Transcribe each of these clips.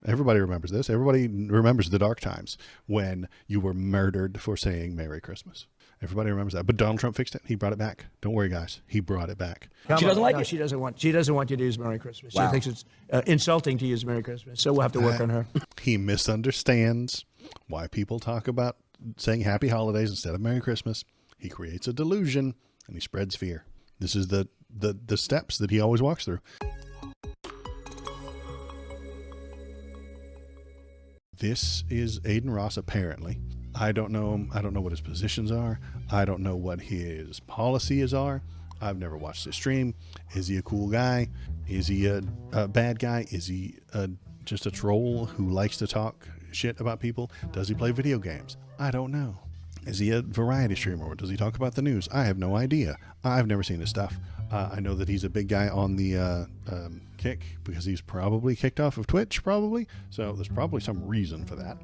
Everybody remembers this. Everybody remembers the dark times when you were murdered for saying Merry Christmas. Everybody remembers that. But Donald Trump fixed it. He brought it back. Don't worry, guys. He brought it back. She doesn't like it? She doesn't want you to use Merry Christmas. Wow. She thinks it's insulting to use Merry Christmas. So we'll have to work on her. He misunderstands why people talk about saying Happy Holidays instead of Merry Christmas. He creates a delusion and he spreads fear. This is the steps that he always walks through. This is Adin Ross, apparently. I don't know him. I don't know what his positions are. I don't know what his policies are. I've never watched his stream. Is he a cool guy? Is he a bad guy? Is he just a troll who likes to talk shit about people? Does he play video games? I don't know. Is he a variety streamer or does he talk about the news? I have no idea. I've never seen his stuff. I know that he's a big guy on the kick because he's probably kicked off of Twitch, probably. So there's probably some reason for that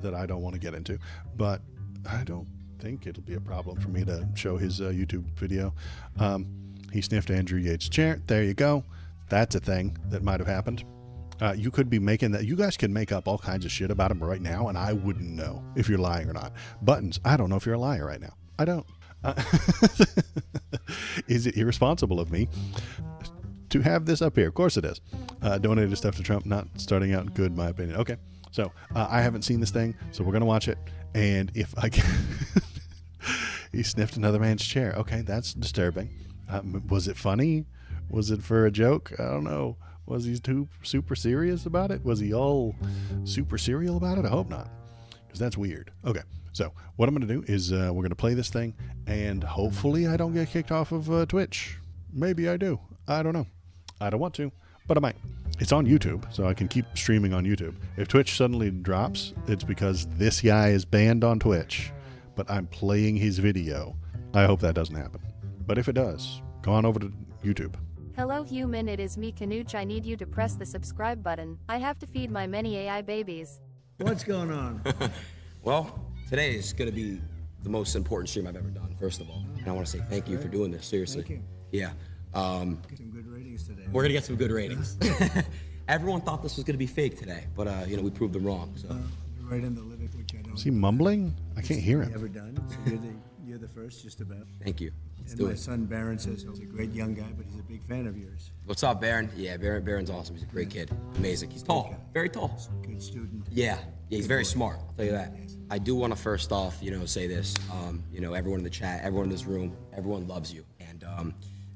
that I don't want to get into. But I don't think it'll be a problem for me to show his YouTube video. He sniffed Andrew Yates' chair. There you go. That's a thing that might have happened. You could be making that. You guys can make up all kinds of shit about him right now, and I wouldn't know if you're lying or not. Buttons, I don't know if you're a liar right now. I don't. Is it irresponsible of me to have this up here? Of course it is. Donated stuff to Trump, not starting out good, in my opinion. Okay, so I haven't seen this thing, so we're going to watch it. And if I can... He sniffed another man's chair. Okay, that's disturbing. Was it funny? Was it for a joke? I don't know. Was he too super serious about it? Was he all super serial about it? I hope not, because that's weird. Okay, so what I'm going to do is we're going to play this thing, and hopefully I don't get kicked off of Twitch. Maybe I do. I don't know. I don't want to, but I might. It's on YouTube, so I can keep streaming on YouTube. If Twitch suddenly drops, it's because this guy is banned on Twitch, but I'm playing his video. I hope that doesn't happen. But if it does, go on over to YouTube. Hello human, it is me Kanuch. I need you to press the subscribe button. I have to feed my many AI babies. What's going on? Well, today is going to be the most important stream I've ever done, first of all. And I want to say thank you for doing this, seriously. Thank you. Yeah. Get some good ratings today. We're going to get some good ratings. Everyone thought this was going to be fake today, but we proved them wrong. So. You're right in the living, which I don't. Is he mumbling? I can't hear him. Ever done? So you're the first, just about. Thank you. Let's And do my it. son Barron says he's a great young guy, but he's a big fan of yours. What's up, Baron? Yeah, Baron's awesome. He's a great kid. Amazing. He's tall. Very tall. Good student. Yeah, he's very smart. I'll tell you that. I do want to first off, say this. Everyone in the chat, everyone in this room, everyone loves you, and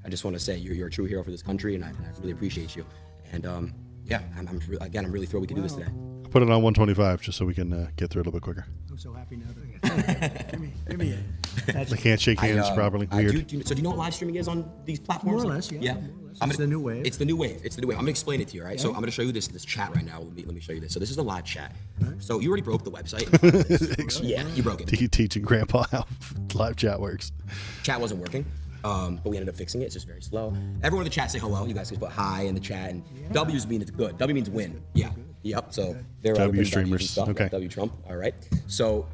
I just want to say you're a true hero for this country, and I really appreciate you. And I'm really thrilled we can do this today. Put it on 125 just so we can get through it a little bit quicker. I'm so happy now that give me a. They can't shake hands properly. Weird. Do you know what live streaming is on these platforms? More or less, yeah. More or less. It's the new wave. It's the new wave. I'm going to explain it to you, all right? Yeah. So I'm going to show you this chat right now. Let me show you this. So this is the live chat. Right. So you already broke the website. Yeah, you broke it. Teaching Grandpa how live chat works. Chat wasn't working. But we ended up fixing it. It's just very slow. Everyone in the chat say hello. You guys can put hi in the chat. And W's mean it's good. W means win. Yeah. Yep. So they're W streamers. Stuff, okay. W Trump. All right. So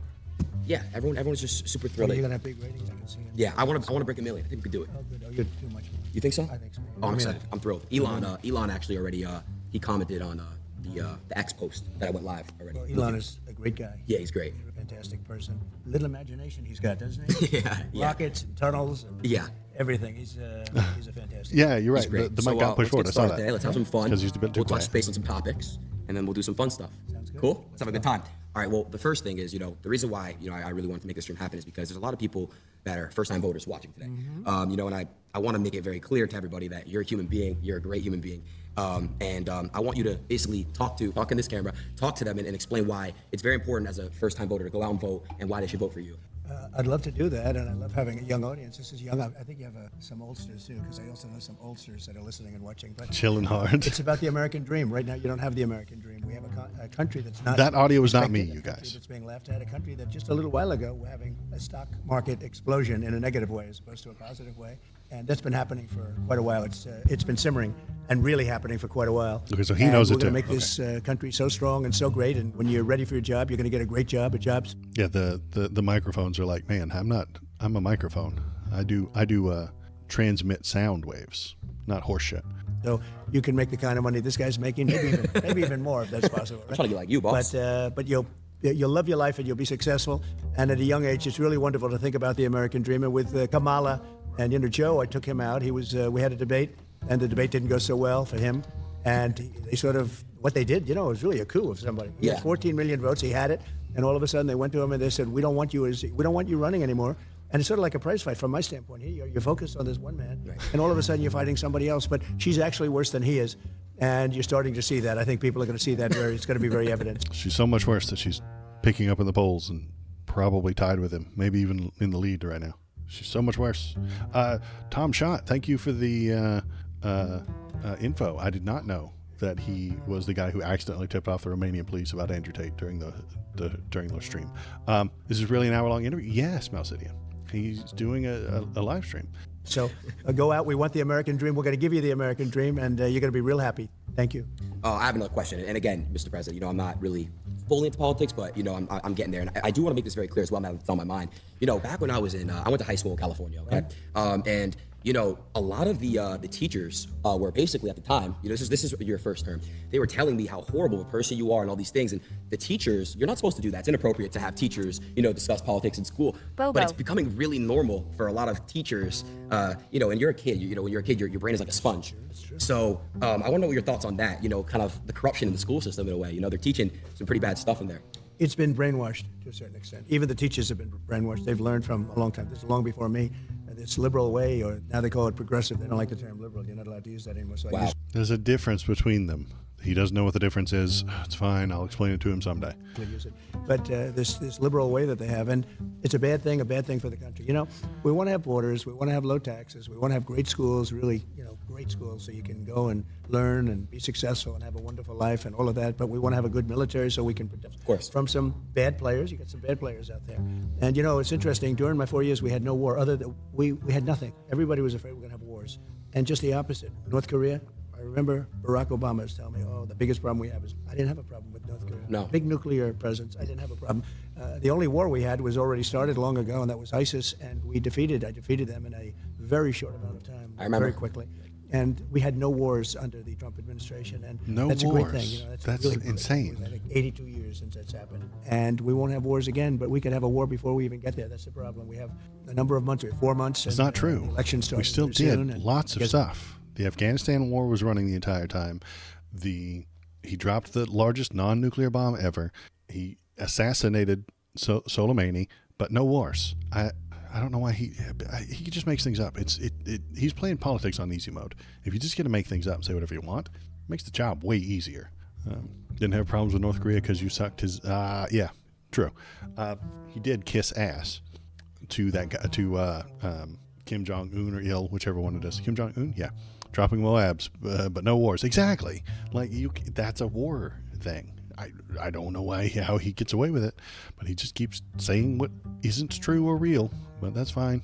yeah, everyone's just super thrilled. You're gonna have big ratings. I can see it. Yeah, I want to break 1 million. I think we could do it. Oh, good. Oh, you're too much. You think so? I think so. Oh, I'm excited. I'm thrilled. Elon actually already he commented on the X post that I went live already. Well, Elon is a great guy. Yeah, he's great. He's a fantastic person. Little imagination he's got, doesn't he? Yeah. Rockets and tunnels. And everything. He's a fantastic. Yeah, you're right. He's great. The mic got pushed forward. I saw that. Today. Let's have some fun. Because he's a bit too We'll touch quiet. space on some topics, and then we'll do some fun stuff. Sounds good. Cool? Let's have a good time. All right, well, the first thing is, the reason why, I really wanted to make this stream happen is because there's a lot of people that are first-time voters watching today. And I want to make it very clear to everybody that you're a human being, you're a great human being. I want you to basically talk in this camera, talk to them and explain why it's very important as a first-time voter to go out and vote and why they should vote for you. I'd love to do that, and I love having a young audience. This is young. I think you have some oldsters too, because I also know some oldsters that are listening and watching. But Chilling hard. it's about the American dream. Right now, you don't have the American dream. We have a country that's not. That audio is not me, respected, you a country guys. That's being laughed at. A country that just a little while ago we're having a stock market explosion in a negative way as opposed to a positive way, and that's been happening for quite a while. It's been simmering and really happening for quite a while. Okay, so he And knows it we're going too. to make this country so strong and so great. And when you're ready for your job, you're going to get a great job. A job's Yeah, the microphones are like, man, I'm a microphone. I do transmit sound waves, not horse shit. though you can make the kind of money this guy's making, maybe even more if that's possible. Right? I'm trying to get like you, boss. But you'll love your life and you'll be successful. And at a young age, it's really wonderful to think about the American dream. And with Kamala and Joe, I took him out. We had a debate, and the debate didn't go so well for him. And they sort of, what they did, it was really a coup of somebody. He had 14 million votes. He had it. And all of a sudden they went to him and they said, we don't want you running anymore. And it's sort of like a prize fight from my standpoint. Here, you're focused on this one man, right, and all of a sudden you're fighting somebody else. But she's actually worse than he is. And you're starting to see that. I think people are going to see that. It's going to be very evident. She's so much worse that she's picking up in the polls and probably tied with him, maybe even in the lead right now. She's so much worse. Tom Schott, thank you for the info. I did not know that he was the guy who accidentally tipped off the Romanian police about Andrew Tate during the stream. This is really an hour-long interview? Yes, Malcidian. He's doing a live stream. So go out. We want the American dream. We're going to give you the American dream, and you're going to be real happy. Thank you. I have another question. And again, Mr. President, I'm not really fully into politics, but I'm getting there. And I do want to make this very clear as well. It's on my mind. Back when I was I went to high school in California, okay? And a lot of the teachers were basically at the time, this is your first term. They were telling me how horrible a person you are and all these things. And the teachers, you're not supposed to do that. It's inappropriate to have teachers, discuss politics in school. Bobo. But it's becoming really normal for a lot of teachers. And you're a kid. When you're a kid, your brain is like a sponge. So I want to know what your thoughts on that. Kind of the corruption in the school system in a way. They're teaching some pretty bad stuff in there. It's been brainwashed to a certain extent. Even the teachers have been brainwashed. They've learned from a long time. This is long before me. This liberal way, or now they call it progressive. They don't like the term liberal. You're not allowed to use that anymore. So wow. There's a difference between them. He doesn't know what the difference is. It's fine. I'll explain it to him someday. But this liberal way that they have, and it's a bad thing for the country. We want to have borders. We want to have low taxes. We want to have great schools, really, great schools, so you can go and learn and be successful and have a wonderful life and all of that. But we want to have a good military so we can protect from some bad players. You got some bad players out there. And, it's interesting. During my 4 years, we had no war. We had nothing. Everybody was afraid we were going to have wars. And just the opposite. North Korea, I remember Barack Obama was telling me, the biggest problem we have is I didn't have a problem with North Korea. No. Big nuclear presence, I didn't have a problem. The only war we had was already started long ago, and that was ISIS, and I defeated them in a very short amount of time. I remember. Very quickly. And we had no wars under the Trump administration, and no that's wars. a great thing. That's really insane. I think 82 years since that's happened, and we won't have wars again. But we could have a war before we even get there. That's the problem. We have a number of months. We have 4 months. It's not true. The election started. We still soon, did lots of stuff. The Afghanistan war was running the entire time. He dropped the largest non-nuclear bomb ever. He assassinated Soleimani, but no wars. I don't know why he just makes things up. He's playing politics on easy mode. If you just get to make things up and say whatever you want, it makes the job way easier. Didn't have problems with North Korea because you sucked his. Yeah, true. He did kiss ass to that guy, to Kim Jong Un or Il, whichever one it is. Kim Jong Un, yeah, dropping Moabs, but no wars. Exactly. That's a war thing. I don't know how he gets away with it, but he just keeps saying what isn't true or real, but that's fine.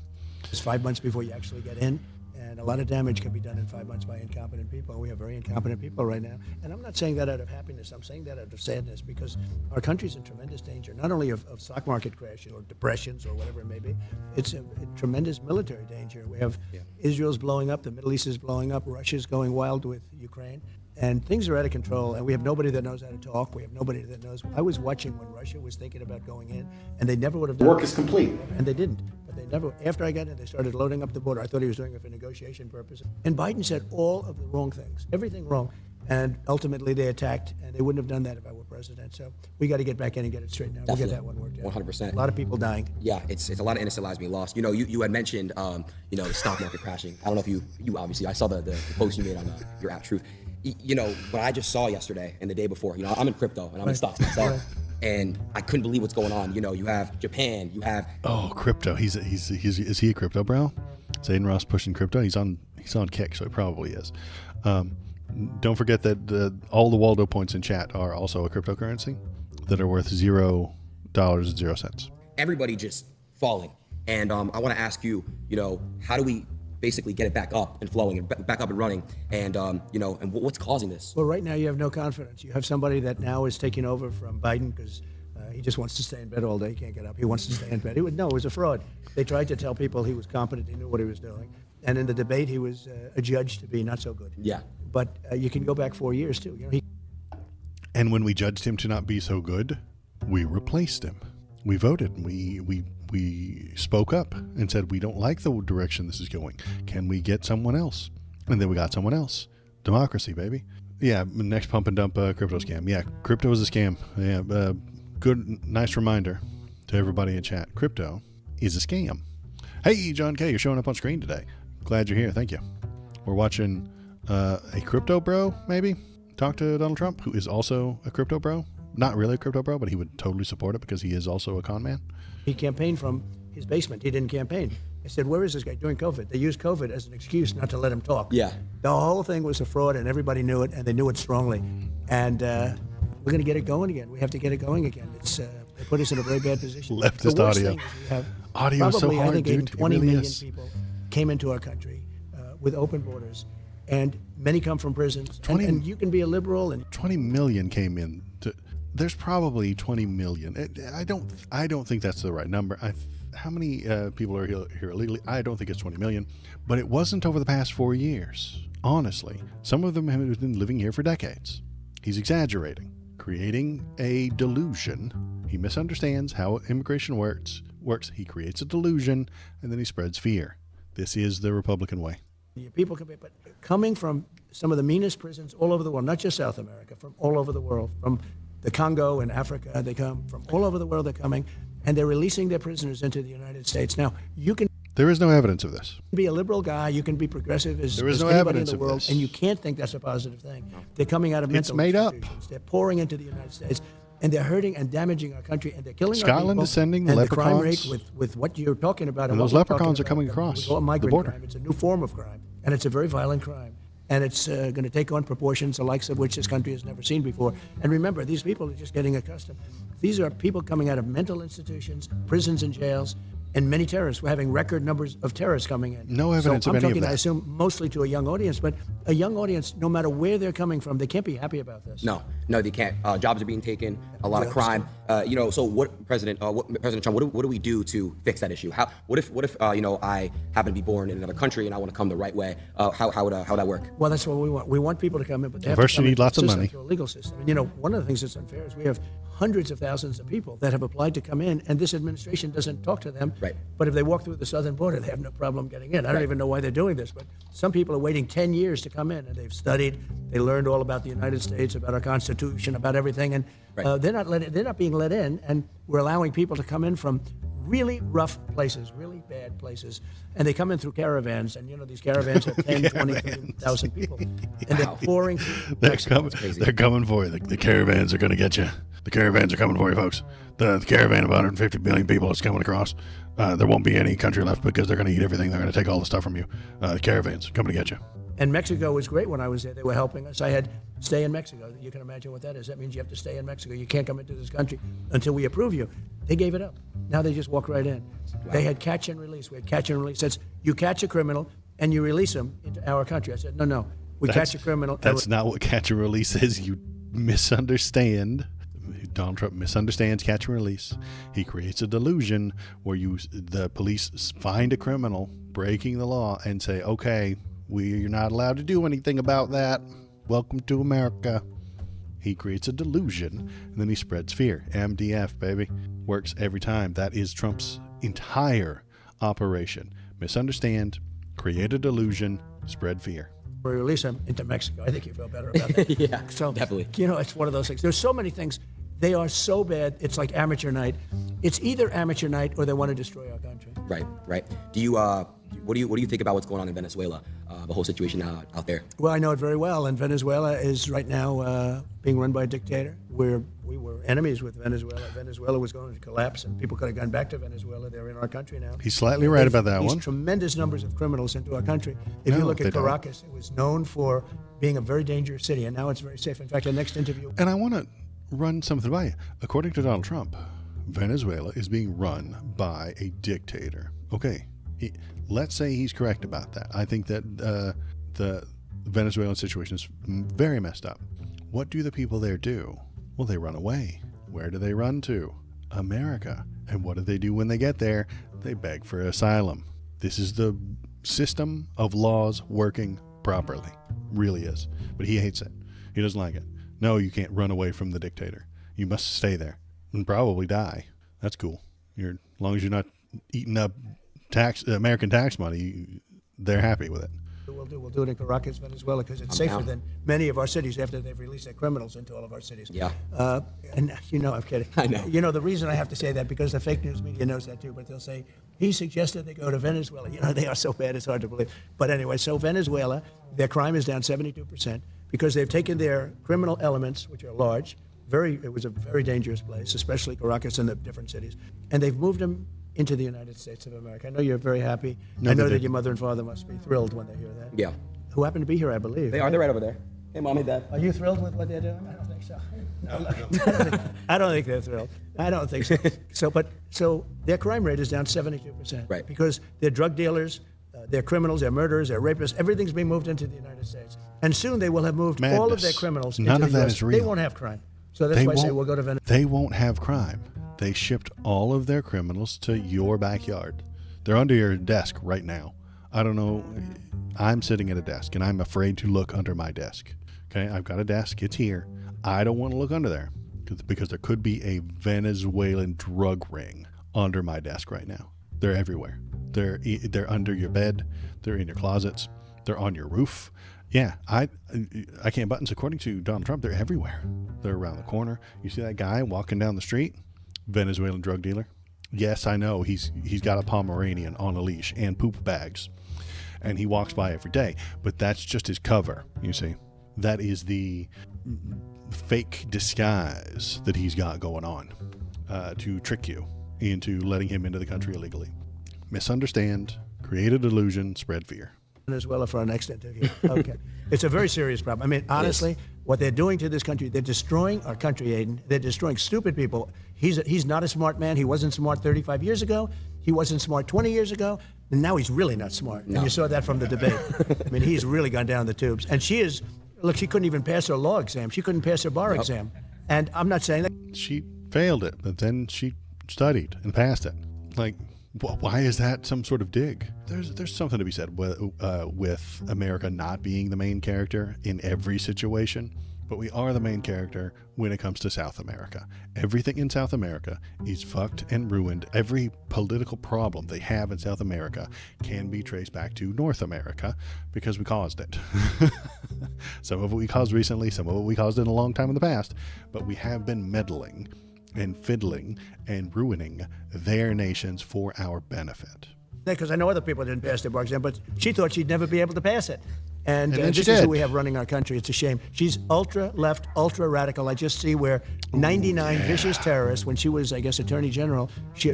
It's 5 months before you actually get in, and a lot of damage can be done in 5 months by incompetent people. We have very incompetent people right now, and I'm not saying that out of happiness. I'm saying that out of sadness, because our country's in tremendous danger, not only of stock market crashes or depressions or whatever it may be. It's a tremendous military danger. We have Israel's blowing up, the Middle East is blowing up, Russia's going wild with Ukraine. And things are out of control, and we have nobody that knows how to talk. We have nobody that knows. I was watching when Russia was thinking about going in, and they never would have done it. Work is complete. And they didn't. But they never, after I got in, they started loading up the border. I thought he was doing it for negotiation purposes. And Biden said all of the wrong things, everything wrong. And ultimately they attacked, and they wouldn't have done that if I were president. So we got to get back in and get it straightened out. We'll get that one worked out. 100%. A lot of people dying. Yeah, it's a lot of innocent lives being lost. You had mentioned, the stock market crashing. I don't know if you obviously, I saw the post you made on your app Truth. What I just saw yesterday and the day before, I'm in crypto and I'm in stocks myself, and I couldn't believe what's going on. You have Japan, you have crypto. Is he a crypto bro? Is Adin Ross pushing crypto? He's on Kick, so he probably is. Don't forget that all the Waldo points in chat are also a cryptocurrency that are worth $0.00. Everybody just falling, and I want to ask you, how do we basically get it back up and flowing and back up and running, and and what's causing this? Well, right now you have no confidence. You have somebody that now is taking over from Biden because he just wants to stay in bed all day. He can't get up. He wants to stay in bed. It was a fraud. They tried to tell people he was competent. He knew what he was doing. And in the debate, he was adjudged to be not so good. Yeah. But you can go back 4 years, too. And when we judged him to not be so good, we replaced him. We voted. We spoke up and said, we don't like the direction this is going. Can we get someone else? And then we got someone else. Democracy, baby. Yeah, next pump and dump crypto scam. Yeah, crypto is a scam. Yeah, good, nice reminder to everybody in chat. Crypto is a scam. Hey, John K., you're showing up on screen today. Glad you're here. Thank you. We're watching a crypto bro, maybe, talk to Donald Trump, who is also a crypto bro. Not really a crypto bro, but he would totally support it because he is also a con man. He campaigned from his basement. He didn't campaign. I said, where is this guy? During COVID. They used COVID as an excuse not to let him talk. Yeah. The whole thing was a fraud, and everybody knew it, and they knew it strongly. And we're going to get it going again. We have to get it going again. They put us in a very bad position. Leftist the worst audio. thing is we have Audio is so probably, hard, I think, dude. 20 It really million is. people came into our country with open borders, and many come from prisons. 20 and you can be a liberal and 20 million came in. There's probably 20 million. I don't think that's the right number. How many people are here illegally? I don't think it's 20 million, but it wasn't over the past 4 years. Honestly, some of them have been living here for decades. He's exaggerating, creating a delusion. He misunderstands how immigration works. He creates a delusion, and then he spreads fear. This is the Republican way. people can be, but coming from some of the meanest prisons all over the world, not just South America, from all over the world, from the Congo and Africa, they come from all over the world. They're coming, and they're releasing their prisoners into the United States. Now, you can There is no evidence of this. be a liberal guy, you can be progressive as, There is as no anybody evidence in the of world, this. and you can't think that's a positive thing. They're coming out of It's mental made up. institutions. They're pouring into the United States, and they're hurting and damaging our country, and they're killing our Scotland people. is sending and leprechauns. the crime rate with what you're talking about. And what those we're talking leprechauns are about, coming we across call it the migrant border. crime. It's a new form of crime, and it's a very violent crime. And it's going to take on proportions the likes of which this country has never seen before. And remember, these people are just getting accustomed. These are people coming out of mental institutions, prisons and jails, and many terrorists. We're having record numbers of terrorists coming in. No evidence so of I'm any of talking, that. I assume, mostly to a young audience, but a young audience, no matter where they're coming from, they can't be happy about this. No, they can't. Jobs are being taken. A lot of crime. So what, President Trump? What do we do to fix that issue? What if I happen to be born in another country and I want to come the right way? How would that work? Well, that's what we want. We want people to come in, but they have First to come you need into lots the of system, money. through a legal system. And one of the things that's unfair is we have hundreds of thousands of people that have applied to come in, and this administration doesn't talk to them. Right. But if they walk through the southern border, they have no problem getting in. I don't even know why they're doing this, but some people are waiting 10 years to come in, and they've studied, they learned all about the United States, about our Constitution, about everything, and they're not being let in, and we're allowing people to come in from really rough places, really bad places, and they come in through caravans, and these caravans have 10, 20, 30,000 people, and they're pouring through Mexico. They're coming for you. The caravans are going to get you. The caravans are coming for you, folks. The caravan of 150 million people is coming across. There won't be any country left because they're going to eat everything. They're going to take all the stuff from you. The caravans coming to get you. And Mexico was great when I was there. They were helping us. I had stay in Mexico. You can imagine what that is. That means you have to stay in Mexico. You can't come into this country until we approve you. They gave it up. Now they just walk right in. Wow. They had catch and release. We had catch and release. That's you catch a criminal and you release him into our country. I said, no. Catch a criminal. That's not what catch and release is. You misunderstand. Donald Trump misunderstands catch and release. He creates a delusion where the police find a criminal breaking the law and say, okay, you're not allowed to do anything about that. Welcome to America. He creates a delusion, and then he spreads fear. MDF, baby. Works every time. That is Trump's entire operation. Misunderstand, create a delusion, spread fear. We release him into Mexico. I think you feel better about that. Yeah, so, definitely. It's one of those things. There's so many things. They are so bad. It's like amateur night. It's either amateur night or they want to destroy our country. Right. Do you what do you think about what's going on in Venezuela? The whole situation out there. Well, I know it very well. And Venezuela is right now being run by a dictator. We were enemies with Venezuela. Venezuela was going to collapse, and people could have gone back to Venezuela. They're in our country now. He's slightly right about that one. Tremendous numbers of criminals into our country. If you look at Caracas, it was known for being a very dangerous city, and now it's very safe. In fact, the next interview. And I want to run something by you. According to Donald Trump, Venezuela is being run by a dictator. Okay, let's say he's correct about that. I think that the Venezuelan situation is very messed up. What do the people there do? Well, they run away. Where do they run to? America. And what do they do when they get there? They beg for asylum. This is the system of laws working properly. Really is. But he hates it. He doesn't like it. No, you can't run away from the dictator. You must stay there and probably die. That's cool. As long as you're not eating up American tax money, they're happy with it. We'll do it in Caracas, Venezuela, because it's safer than many of our cities after they've released their criminals into all of our cities. Yeah. And I'm kidding. I know. The reason I have to say that, because the fake news media knows that too, but they'll say, he suggested they go to Venezuela. They are so bad, it's hard to believe. But anyway, so Venezuela, their crime is down 72% because they've taken their criminal elements, which are large, it was a very dangerous place, especially Caracas and the different cities, and they've moved them into the United States of America. I know you're very happy. I know that your mother and father must be thrilled when they hear that. Yeah. Who happen to be here, I believe. They are. They're right over there. Hey, Mom, hey, Dad. Are you thrilled with what they're doing? I don't think so. I don't think they're thrilled. I don't think so. So their crime rate is down 72%. Right. Because they're drug dealers, they're criminals, they're murderers, they're rapists. Everything's being moved into the United States. And soon they will have moved all of their criminals into the US. None of that is real. They won't have crime. So that's why I say we'll go to Venezuela. They won't have crime. They shipped all of their criminals to your backyard. They're under your desk right now. I don't know. I'm sitting at a desk, and I'm afraid to look under my desk. Okay, I've got a desk. It's here. I don't want to look under there because there could be a Venezuelan drug ring under my desk right now. They're everywhere. They're under your bed. They're in your closets. They're on your roof. Yeah, I can't buttons. According to Donald Trump, they're everywhere. They're around the corner. You see that guy walking down the street? Venezuelan drug dealer. Yes, I know. He's got a Pomeranian on a leash and poop bags, and he walks by every day. But that's just his cover. You see, that is the fake disguise that he's got going on to trick you into letting him into the country illegally. Misunderstand, create a delusion, spread fear. Venezuela for our next interview. Okay. It's a very serious problem. I mean, honestly, what they're doing to this country, they're destroying our country, Adin. They're destroying stupid people. He's not a smart man. He wasn't smart 35 years ago. He wasn't smart 20 years ago. And now he's really not smart. No. And you saw that from the debate. I mean, he's really gone down the tubes. And she couldn't even pass her law exam. She couldn't pass her bar exam. And I'm not saying that. She failed it, but then she studied and passed it. Like, why is that some sort of dig? There's something to be said with America not being the main character in every situation, but we are the main character when it comes to South America. Everything in South America is fucked and ruined. Every political problem they have in South America can be traced back to North America because we caused it. Some of it we caused recently, some of it we caused in a long time in the past, but we have been meddling and fiddling and ruining their nations for our benefit. Because I know other people didn't pass their bar exam, but she thought she'd never be able to pass it. And then this is who we have running our country. It's a shame. She's ultra-left, ultra-radical. I just see where 99 vicious terrorists, when she was, I guess, Attorney General,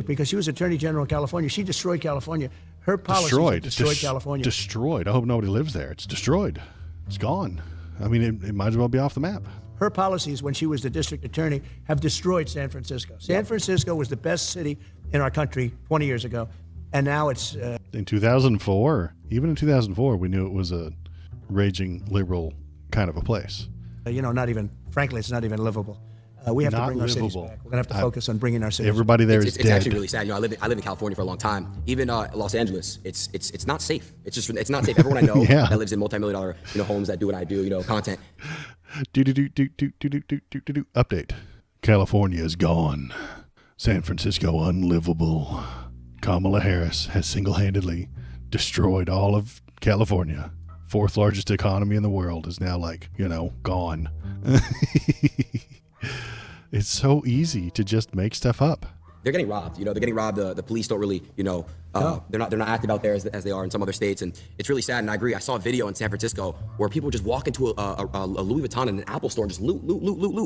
because she was Attorney General in California, she destroyed California. Her policies destroyed California. Destroyed. I hope nobody lives there. It's destroyed. It's gone. I mean, it might as well be off the map. Her policies, when she was the district attorney, have destroyed San Francisco. San Francisco was the best city in our country 20 years ago, and now it's... In 2004, even in 2004, we knew it was a raging liberal kind of a place. Frankly, it's not even livable. We have to bring our cities back. We're going to have to focus on bringing our cities Everybody there is dead. It's actually really sad. I live in California for a long time. Even Los Angeles, it's not safe. It's not safe. Everyone I know that lives in multi-million-dollar homes that do what I do, content. Update. California is gone. San Francisco unlivable. Kamala Harris has single-handedly destroyed all of California. Fourth largest economy in the world is now gone. It's so easy to just make stuff up. They're getting robbed. They're getting robbed. The police don't really, they're not active out there as they are in some other states, and it's really sad. And I agree. I saw a video in San Francisco where people just walk into a Louis Vuitton and an Apple store and just loot,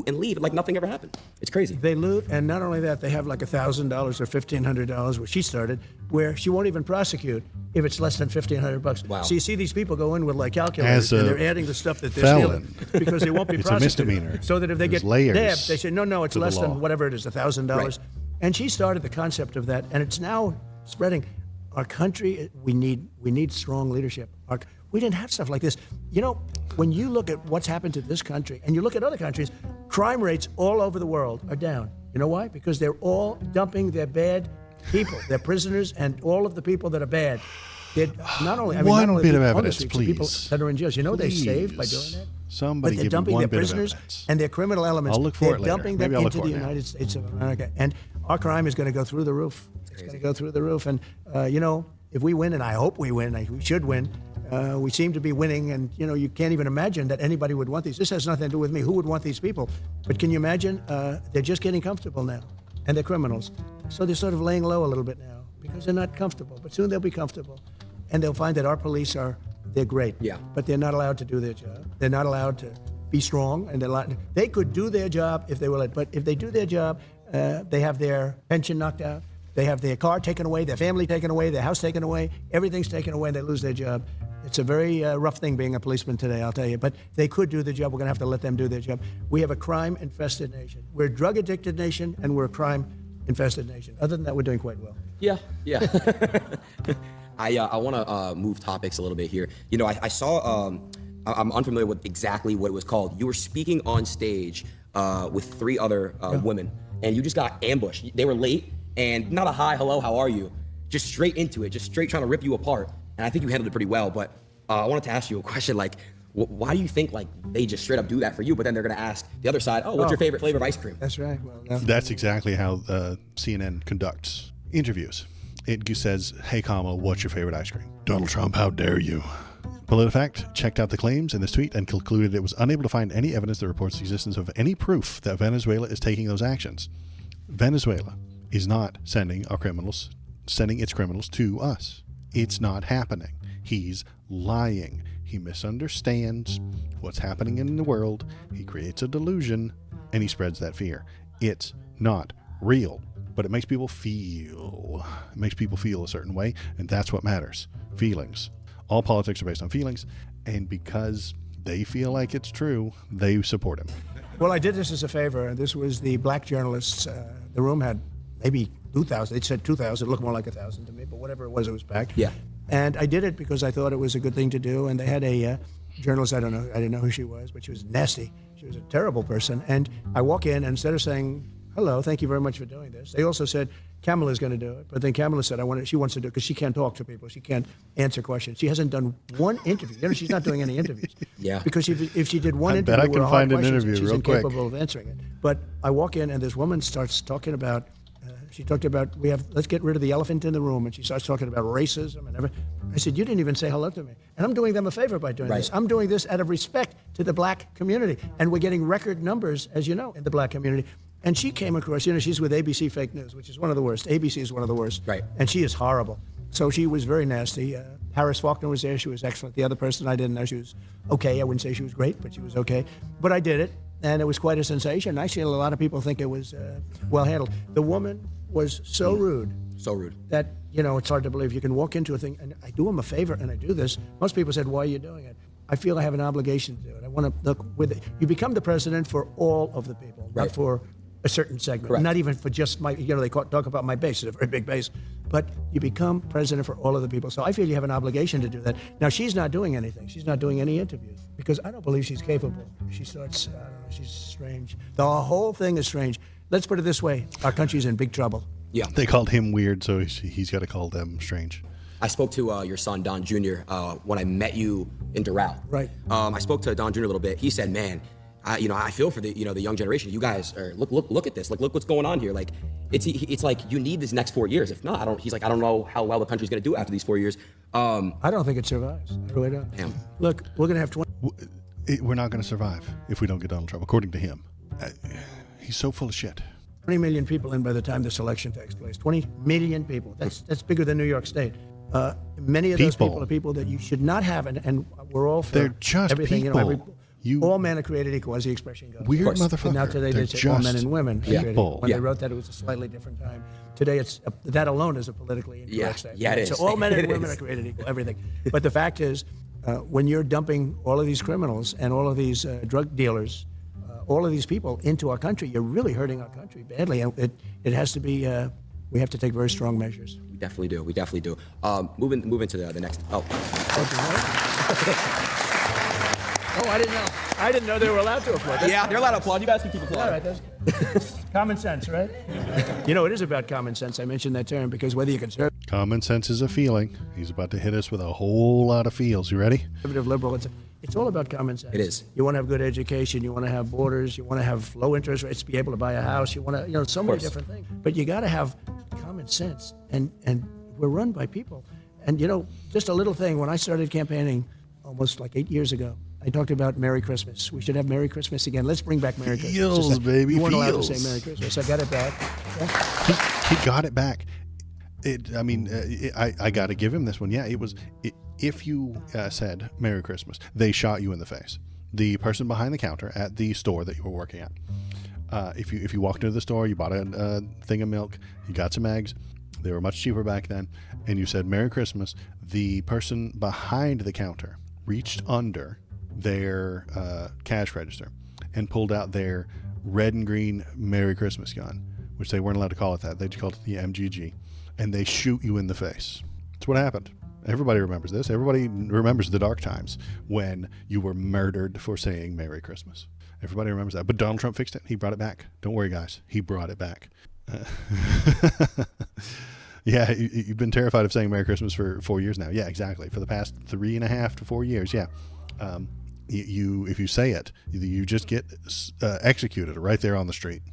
and leave like nothing ever happened. It's crazy. They loot, and not only that, they have like $1,000 or $1,500, where she started, where she won't even prosecute if it's less than $1,500. Wow. So you see these people go in with like calculators, and they're adding the stuff that they're stealing because they won't be prosecuted. It's a misdemeanor. So that if they get nabbed, they say no, it's less than whatever it is, $1,000. Right. And she started the concept of that, and it's now spreading. Our country, we need strong leadership. We didn't have stuff like this. When you look at what's happened to this country, and you look at other countries, crime rates all over the world are down. You know why? Because they're all dumping their bad people, their prisoners, and all of the people that are bad Not only One bit of on the evidence, streets, the people please. that are in jails. You know they saved by Please. doing that. Somebody But they're give me dumping one their bit of prisoners evidence. and their criminal elements. I'll look for they're it later. dumping Maybe them I'll look into for the it now. United States of America, and our crime is going to go through the roof. It's going to go through the roof, and if we win, and I hope we win, we should win. We seem to be winning, and you can't even imagine that anybody would want these. This has nothing to do with me. Who would want these people? But can you imagine? They're just getting comfortable now, and they're criminals, so they're sort of laying low a little bit now because they're not comfortable. But soon they'll be comfortable, and they'll find that our police they're great. Yeah. But they're not allowed to do their job. They're not allowed to be strong, and they could do their job if they were let. But if they do their job, they have their pension knocked out. They have their car taken away, their family taken away, their house taken away. Everything's taken away, and they lose their job. It's a very rough thing being a policeman today, I'll tell you. But they could do the job. We're going to have to let them do their job. We have a crime-infested nation. We're a drug-addicted nation, and we're a crime-infested nation. Other than that, we're doing quite well. Yeah. I want to move topics a little bit here. I saw. I'm unfamiliar with exactly what it was called. You were speaking on stage with 3 other women, and you just got ambushed. They were late, and not a hi, hello, how are you? Just straight into it, just straight trying to rip you apart. And I think you handled it pretty well. But I wanted to ask you a question, like, why do you think they just straight up do that for you, but then they're going to ask the other side, what's your favorite flavor of ice cream? That's right. Well, no. That's exactly how CNN conducts interviews. It says, hey, Kamala, what's your favorite ice cream? Donald Trump, how dare you? PolitiFact checked out the claims in this tweet and concluded it was unable to find any evidence that reports the existence of any proof that Venezuela is taking those actions. Venezuela is not sending its criminals to us. It's not happening. He's lying. He misunderstands what's happening in the world. He creates a delusion, and he spreads that fear. It's not real, but it makes people feel. It makes people feel a certain way, and that's what matters. Feelings. All politics are based on feelings, and because they feel like it's true, they support him. Well, I did this as a favor. This was the black journalists. The room had maybe 2,000. They said 2,000. It looked more like 1,000 to me, but whatever it was packed. Yeah. And I did it because I thought it was a good thing to do. And they had a journalist, I didn't know who she was, but she was nasty. She was a terrible person. And I walk in, and instead of saying, hello, thank you very much for doing this, they also said, Kamala's going to do it. But then Kamala said, she wants to do it because she can't talk to people. She can't answer questions. She hasn't done one interview. She's not doing any interviews. Yeah. Because if she did one I interview, bet I with can hard find an questions, interview she's real quick. incapable of answering it. But I walk in, and this woman starts talking about, she talked about, let's get rid of the elephant in the room. And she starts talking about racism and everything. I said, you didn't even say hello to me. And I'm doing them a favor by doing this. I'm doing this out of respect to the black community. And we're getting record numbers, as you know, in the black community. And she came across, she's with ABC Fake News, which is one of the worst. ABC is one of the worst. Right. And she is horrible. So she was very nasty. Harris Faulkner was there. She was excellent. The other person, I didn't know. She was okay. I wouldn't say she was great, but she was okay. But I did it, and it was quite a sensation. Actually, a lot of people think it was well handled. The woman was so rude. So rude. That, it's hard to believe. You can walk into a thing, and I do them a favor, and I do this. Most people said, why are you doing it? I feel I have an obligation to do it. I want to look with it. You become the president for all of the people, Right. not for a certain segment. Correct. Not even for just my, they talk about my base. It's a very big base. But you become president for all of the people. So I feel you have an obligation to do that. Now, she's not doing anything. She's not doing any interviews because I don't believe she's capable. She starts, she's strange. The whole thing is strange. Let's put it this way. Our country's in big trouble. Yeah. They called him weird, so he's got to call them strange. I spoke to your son, Don Jr., when I met you in Doral. Right. I spoke to Don Jr. a little bit. He said, man, I feel for the the young generation. You guys are look at this. Like, look what's going on here. Like, it's like you need this next 4 years. If not, I don't know how well the country's going to do after these 4 years. I don't think it survives. I really don't. Damn. Look, we're going to have 20. We're not going to survive if we don't get Donald Trump, according to him. He's so full of shit. 20 million people in by the time this election takes place. 20 million people. That's bigger than New York State. Many of those people are people that you should not have, and we're all for They're just everything. people. All men are created equal, as the expression goes. Weird motherfucker. But now today They're they say all men and women are created people. equal. When they wrote that, it was a slightly different time. Today, it's that alone is a politically incorrect statement. Yeah, it is. So all men and It women is. are created equal, everything. But the fact is, when you're dumping all of these criminals and all of these drug dealers, all of these people into our country, you're really hurting our country badly. And it has to be, we have to take very strong measures. We definitely do. We definitely do. Moving to the next. Oh, Oh, I didn't know. I didn't know they were allowed to applaud. yeah, they're allowed to applaud. You guys can keep All applauding. right, that's common sense, right? It is about common sense. I mentioned that term because whether you're conservative, Common sense is a feeling. He's about to hit us with a whole lot of feels. You ready? Conservative, liberal, it's all about common sense. It is. You want to have good education. You want to have borders. You want to have low interest rates to be able to buy a house. You want to, so many different things. But you got to have common sense. And we're run by people. And, just a little thing. When I started campaigning almost like 8 years ago, I talked about Merry Christmas. We should have Merry Christmas again. Let's bring back Merry Christmas. Feels, baby, You weren't allowed to feels. say Merry Christmas. I got it back. Yeah. He got it back. I got to give him this one. Yeah, if you said Merry Christmas, they shot you in the face. The person behind the counter at the store that you were working at. If you walked into the store, you bought a thing of milk, you got some eggs. They were much cheaper back then, and you said Merry Christmas. The person behind the counter reached under their cash register and pulled out their red and green Merry Christmas gun, which they weren't allowed to call it that. They just called it the MGG. And they shoot you in the face. That's what happened. Everybody remembers this. Everybody remembers the dark times when you were murdered for saying Merry Christmas. Everybody remembers that. But Donald Trump fixed it. He brought it back. Don't worry, guys. He brought it back. Yeah, you've been terrified of saying Merry Christmas for 4 years now. Yeah, exactly. For the past 3.5 to 4 years, yeah. If you say it, you just get executed right there on the street.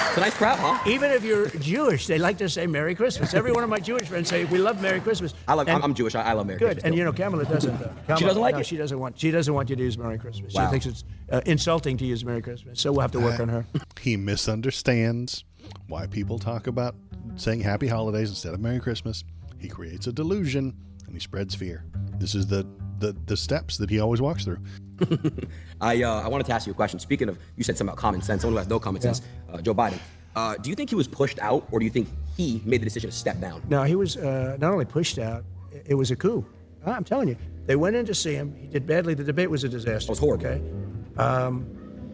It's a nice crowd, huh? Even if you're Jewish, they like to say Merry Christmas. Every one of my Jewish friends say, we love Merry Christmas. I'm Jewish. I love Merry Good. Christmas. And Kamala doesn't. Kamala, She doesn't like no, it? She doesn't want you to use Merry Christmas. Wow. She thinks it's insulting to use Merry Christmas. So we'll have to work on her. He misunderstands why people talk about saying Happy Holidays instead of Merry Christmas. He creates a delusion and he spreads fear. This is the steps that he always walks through. I wanted to ask you a question. Speaking of, you said something about common sense. Someone who has no common sense, Joe Biden. Do you think he was pushed out, or do you think he made the decision to step down? No, he was not only pushed out, it was a coup. I'm telling you. They went in to see him. He did badly. The debate was a disaster. It was horrible. Okay?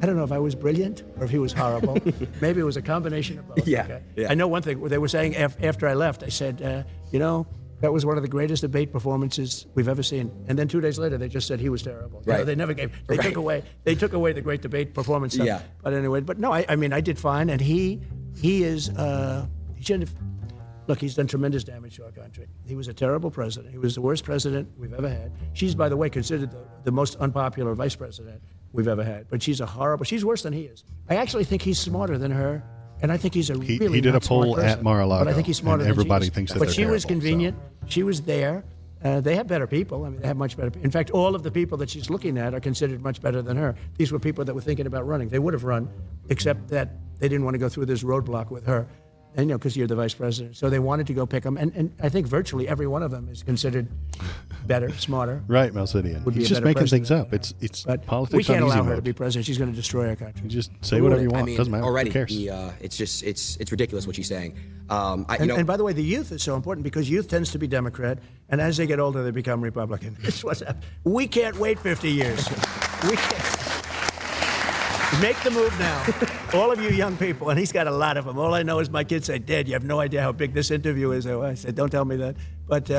I don't know if I was brilliant or if he was horrible. Maybe it was a combination of both. Yeah, Okay? yeah. I know one thing. They were saying after I left, I said, that was one of the greatest debate performances we've ever seen. And then 2 days later, they just said he was terrible. Right. They never gave. They Right. took away the great debate performance stuff. Yeah. But anyway, no, I mean, I did fine, and he is. He shouldn't have. Look, he's done tremendous damage to our country. He was a terrible president. He was the worst president we've ever had. She's, by the way, considered the most unpopular vice president we've ever had. But she's she's worse than he is. I actually think he's smarter than her, and I think he's a He really did a not smart poll person. at Mar-a-Lago, But I think he's smarter and than she everybody is. thinks that But they're she was terrible, convenient. She was there. They have better people. I mean, they have much better. In fact, all of the people that she's looking at are considered much better than her. These were people that were thinking about running. They would have run, except that they didn't want to go through this roadblock with her. And because you're the vice president, so they wanted to go pick him. And I think virtually every one of them is considered better, smarter. Right, Melcidian. Would be He's a just better making president things up. than her. It's But politics we can't on easy allow her to mode. be president. She's going to destroy our country. You just say whatever you want. I mean, Doesn't matter. already, Who cares? it's ridiculous what she's saying. And by the way, the youth is so important because youth tends to be Democrat, and as they get older, they become Republican. It's what's happening. We can't wait 50 years. We can't. Make the move now. All of you young people, and he's got a lot of them. All I know is my kids say, Dad, you have no idea how big this interview is. I said, don't tell me that. But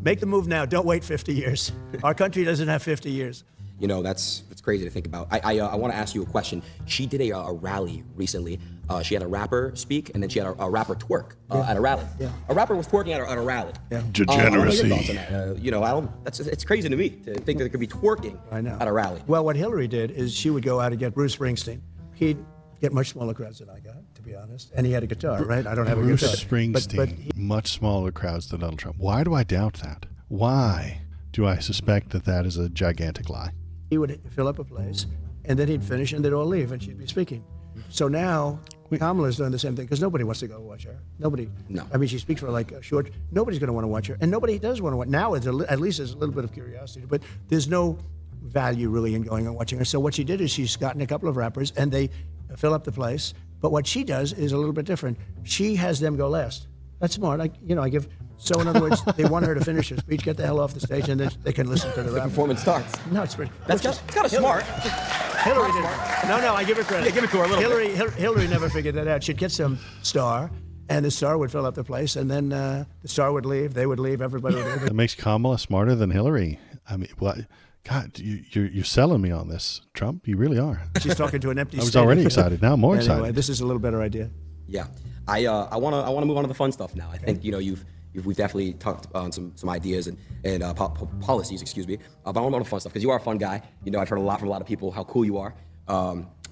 make the move now. Don't wait 50 years. Our country doesn't have 50 years. That's crazy to think about. I want to ask you a question. She did a rally recently. She had a rapper speak, and then she had a rapper twerk at a rally. Yeah. A rapper was twerking at a rally. Yeah. Degeneracy. What are your thoughts on that? It's crazy to me to think that there could be twerking at a rally. Well, what Hillary did is she would go out and get Bruce Springsteen. He'd get much smaller crowds than I got, to be honest. And he had a guitar, right? I don't have a Bruce guitar. Springsteen, But much smaller crowds than Donald Trump. Why do I doubt that? Why do I suspect that is a gigantic lie? he would fill up a place, and then he'd finish, and they'd all leave, and she'd be speaking. So now Kamala's doing the same thing because nobody wants to go watch her. Nobody. No. I mean, she speaks for like a short. Nobody's going to want to watch her, and nobody does want to watch. Now, at least there's a little bit of curiosity, but there's no value really in going and watching her. So what she did is she's gotten a couple of rappers, and they fill up the place. But what she does is a little bit different. She has them go last. That's smart. I give. So in other words, they want her to finish her speech, get the hell off the stage, and then they can listen to the rap. Performance starts. No, it's pretty. It's kind of smart. Hillary did. No, I give her credit. Yeah, give it to her a little bit. Hillary never figured that out. She'd get some star, and the star would fill up the place, and then the star would leave, they would leave, everybody would leave. That makes Kamala smarter than Hillary. I mean, what? God, you're selling me on this, Trump. You really are. She's talking to an empty I was stadium. already excited. Now I'm more Anyway, excited. this is a little better idea. Yeah, I wanna move on to the fun stuff now. I think we've definitely talked on some ideas and policies, excuse me. But I want to move on to the fun stuff because you are a fun guy. I've heard a lot from a lot of people how cool you are.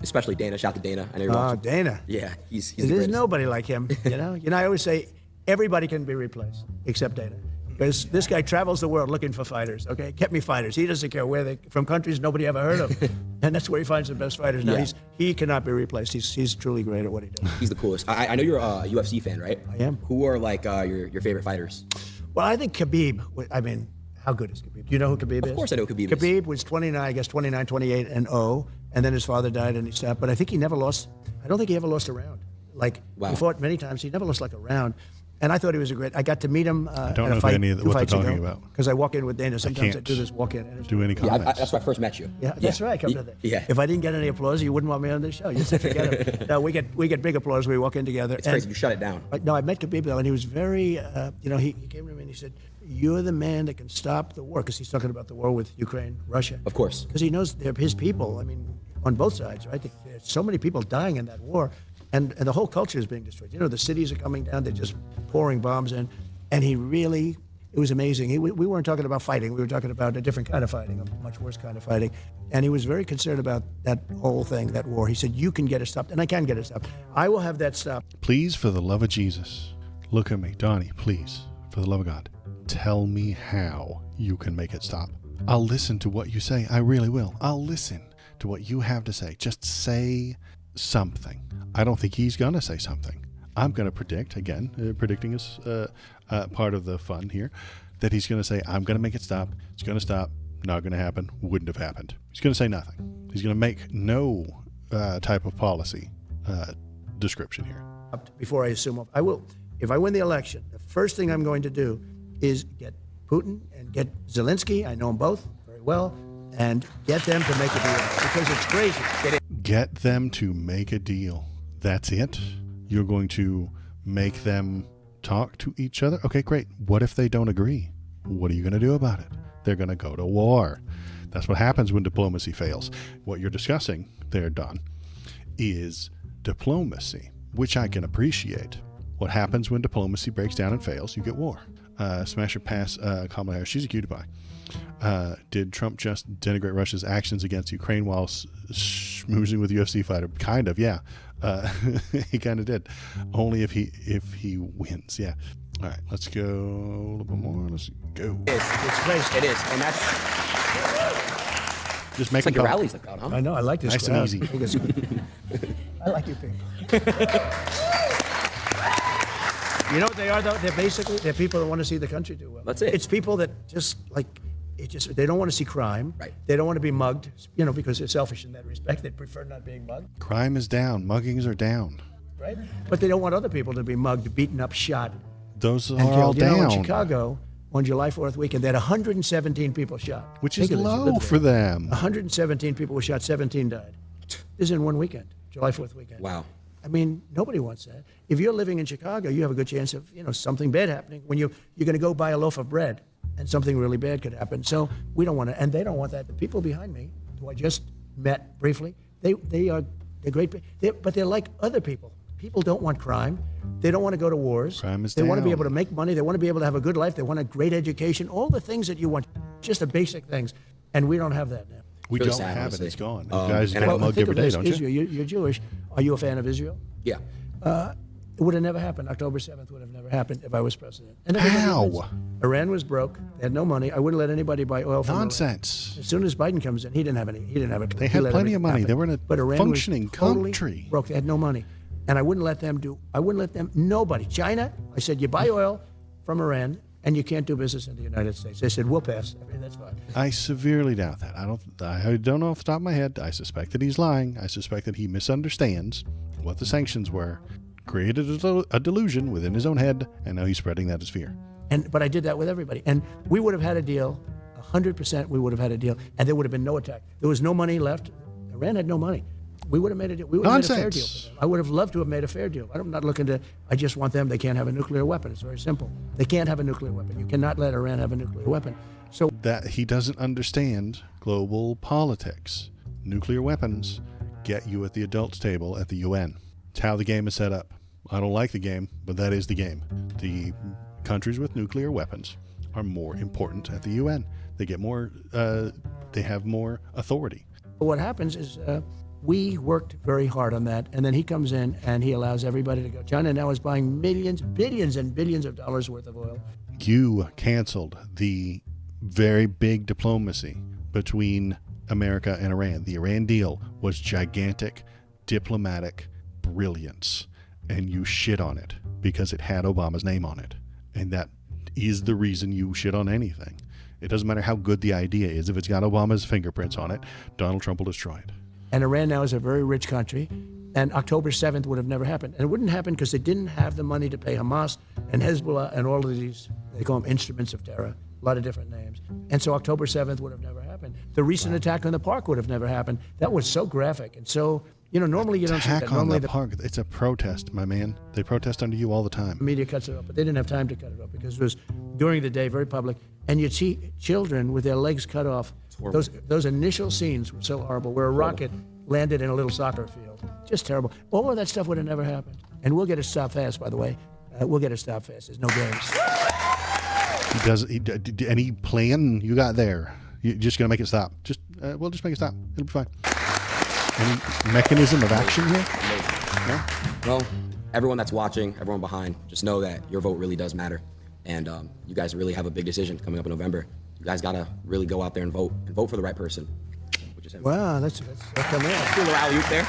Especially Dana. Shout out to Dana. I know you're watching. Dana. Yeah, he's the There's greatest. nobody like him. I always say everybody can be replaced except Dana. Because this guy travels the world looking for fighters, okay? Get me fighters. He doesn't care where they from countries nobody ever heard of. And that's where he finds the best fighters. Now, Yeah. he cannot be replaced. He's truly great at what he does. He's the coolest. I know you're a UFC fan, right? I am. Who are like your favorite fighters? Well, I think Khabib, how good is Khabib? Do you know who Khabib is? Of course I know who Khabib is. Khabib was 29, 28 and 0, and then his father died and he stopped. But I think he never lost, I don't think he ever lost a round. Wow. He fought many times. He never lost like a round. And I thought he was I got to meet him I don't at know a fight, any of two what they're fights talking ago, about. because I walk in with Dana. Sometimes I can't do this walk-in. And it's do any Yeah, comments. that's where I first met you. Yeah, that's right. Come to that. Yeah. If I didn't get any applause, you wouldn't want me on this show. You said forget it. No, we get big applause. We walk in together. It's crazy. You shut it down. No, I met Khabib though, and he was very. He came to me and he said, "You're the man that can stop the war," because he's talking about the war with Ukraine, Russia. Of course. Because he knows they're his people. I mean, on both sides, right? There's so many people dying in that war, and the whole culture is being destroyed. The cities are coming down. They're just pouring bombs in. And he really, it was amazing. We weren't talking about fighting. We were talking about a different kind of fighting, a much worse kind of fighting. And he was very concerned about that whole thing, that war. He said, you can get it stopped, and I can get it stopped. I will have that stopped. Please, for the love of Jesus, look at me. Donnie, please, for the love of God, tell me how you can make it stop. I'll listen to what you say. I really will. I'll listen to what you have to say. Just say something. I don't think he's going to say something. I'm going to predict, again, predicting is part of the fun here, that he's going to say, I'm going to make it stop. It's going to stop. Not going to happen. Wouldn't have happened. He's going to say nothing. He's going to make no type of policy description here. Before I assume, I will, if I win the election, the first thing I'm going to do is get Putin and get Zelensky, I know them both very well, and get them to make a deal, because it's crazy. Get them to make a deal. That's it? You're going to make them talk to each other? Okay, great. What if they don't agree? What are you going to do about it? They're going to go to war. That's what happens when diplomacy fails. What you're discussing there, Don, is diplomacy, which I can appreciate. What happens when diplomacy breaks down and fails? You get war. Smash or pass Kamala Harris. She's a cutie pie. Did Trump just denigrate Russia's actions against Ukraine while schmoozing with UFC fighter? Kind of, yeah. He kind of did. Only if he wins, yeah. All right, let's go a little bit more. Let's go. It's crazy. It is, and that's Just make it's like them your talk. rallies like that, huh? I know, I like this Nice crowd. and easy. I think it's good. I like you people. You know what they are, though? They're people that want to see the country do well. That's it. It's people that they don't want to see crime. Right. They don't want to be mugged, because they're selfish in that respect. They prefer not being mugged, Crime is down. Muggings are down. right? But they don't want other people to be mugged, beaten up, shot, Those and are all killed. In down, Chicago, on July 4th weekend, they had 117 people shot. which is Think of this, you low live for there. them. 117 people were shot, 17 died. This is in one weekend, July 4th weekend. Wow. I mean, nobody wants that. If you're living in Chicago, you have a good chance of, something bad happening. When you're going to go buy a loaf of bread, and something really bad could happen. So we don't want to, and they don't want that. The people behind me, who I just met briefly, they're great, but they're like other people. People don't want crime. They don't want to go to wars. Crime is They want to be down. able to make money. They want to be able to have a good life. They want a great education. All the things that you want, just the basic things, and we don't have that now. We Really don't sad, have honestly. it. It's gone. You Um, guys and get I- mugged think every of day, this, don't you? Israel. You're Jewish. Are you a fan of Israel? Yeah. It would have never happened. October 7th would have never happened if I was president. And everybody How? wins. Iran was broke. They had no money. I wouldn't let anybody buy oil from Iran. Nonsense. As soon as Biden comes in, he didn't have any. He didn't have it. They He had let plenty of everything money. happen. They were in a But Iran functioning was totally country. broke. They had no money, and I wouldn't let them Nobody. China. I said, you buy oil from Iran, and you can't do business in the United States. They said, we'll pass. I mean, that's fine. I severely doubt that. I don't know off the top of my head. I suspect that he's lying. I suspect that he misunderstands what the sanctions were, created a delusion within his own head, and now he's spreading that as fear. But I did that with everybody, and we would have had a deal. 100%, we would have had a deal, and there would have been no attack. There was no money left. Iran had no money. We would have made a deal. We would have made a fair deal Nonsense. for them. I would have loved to have made a fair deal. I'm not looking to. I just want them. They can't have a nuclear weapon. It's very simple. They can't have a nuclear weapon. You cannot let Iran have a nuclear weapon. So That he doesn't understand global politics. Nuclear weapons get you at the adults table at the UN. It's how the game is set up. I don't like the game, but that is the game. The countries with nuclear weapons are more important at the UN. They get more, they have more authority. What happens is we worked very hard on that, and then he comes in and he allows everybody to go. China now is buying millions, billions, and billions of dollars worth of oil. You canceled the very big diplomacy between America and Iran. The Iran deal was gigantic diplomatic brilliance, and you shit on it because it had Obama's name on it. And that is the reason you shit on anything. It doesn't matter how good the idea is. If it's got Obama's fingerprints on it, Donald Trump will destroy it. And Iran now is a very rich country, and October 7th would have never happened. And it wouldn't happen because they didn't have the money to pay Hamas and Hezbollah and all of these, they call them instruments of terror, a lot of different names. And so October 7th would have never happened. The recent attack on the park would have never happened. That was so graphic. And so, normally you don't see that. Attack on Normally the park. It's a protest, my man. They protest under you all the time. the media cuts it off, but they didn't have time to cut it off because it was during the day, very public. And you'd see children with their legs cut off. Those initial scenes were so horrible, where a rocket landed in a little soccer field. Just terrible. All of that stuff would have never happened. And we'll get it stopped fast, by the way. We'll get it stopped fast. There's no games. Any plan you got there? You're just going to make it stop? We'll just make it stop. It'll be fine. Any mechanism of action here? No? Well, everyone that's watching, everyone behind, just know that your vote really does matter. And you guys really have a big decision coming up in November. You guys got to really go out there and vote for the right person. Which is him. Wow, that's come in. Cool little alley-oop there.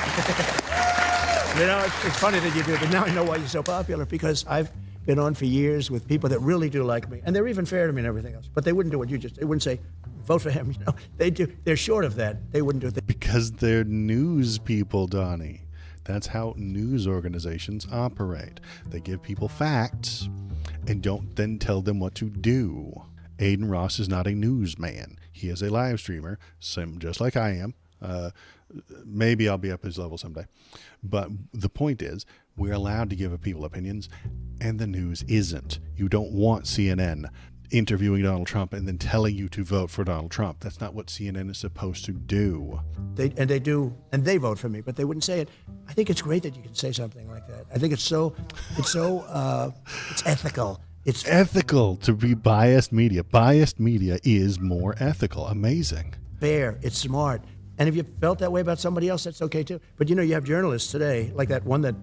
It's funny that you do, but now I know why you're so popular, because I've been on for years with people that really do like me, and they're even fair to me and everything else. But they wouldn't do what you just. They wouldn't say, vote for him. They do. They're short of that. They wouldn't do it. Because they're news people, Donnie. That's how news organizations operate. They give people facts and don't then tell them what to do. Adin Ross is not a newsman. He is a live streamer, just like I am. Maybe I'll be up his level someday. But the point is, we're allowed to give people opinions, and the news isn't. You don't want CNN interviewing Donald Trump and then telling you to vote for Donald Trump. That's not what CNN is supposed to do. They do, and they vote for me, but they wouldn't say it. I think it's great that you can say something like that. I think it's ethical. It's ethical to be biased media. Biased media is more ethical. Amazing. Fair. It's smart. And if you felt that way about somebody else, that's okay too. But you have journalists today, like that one that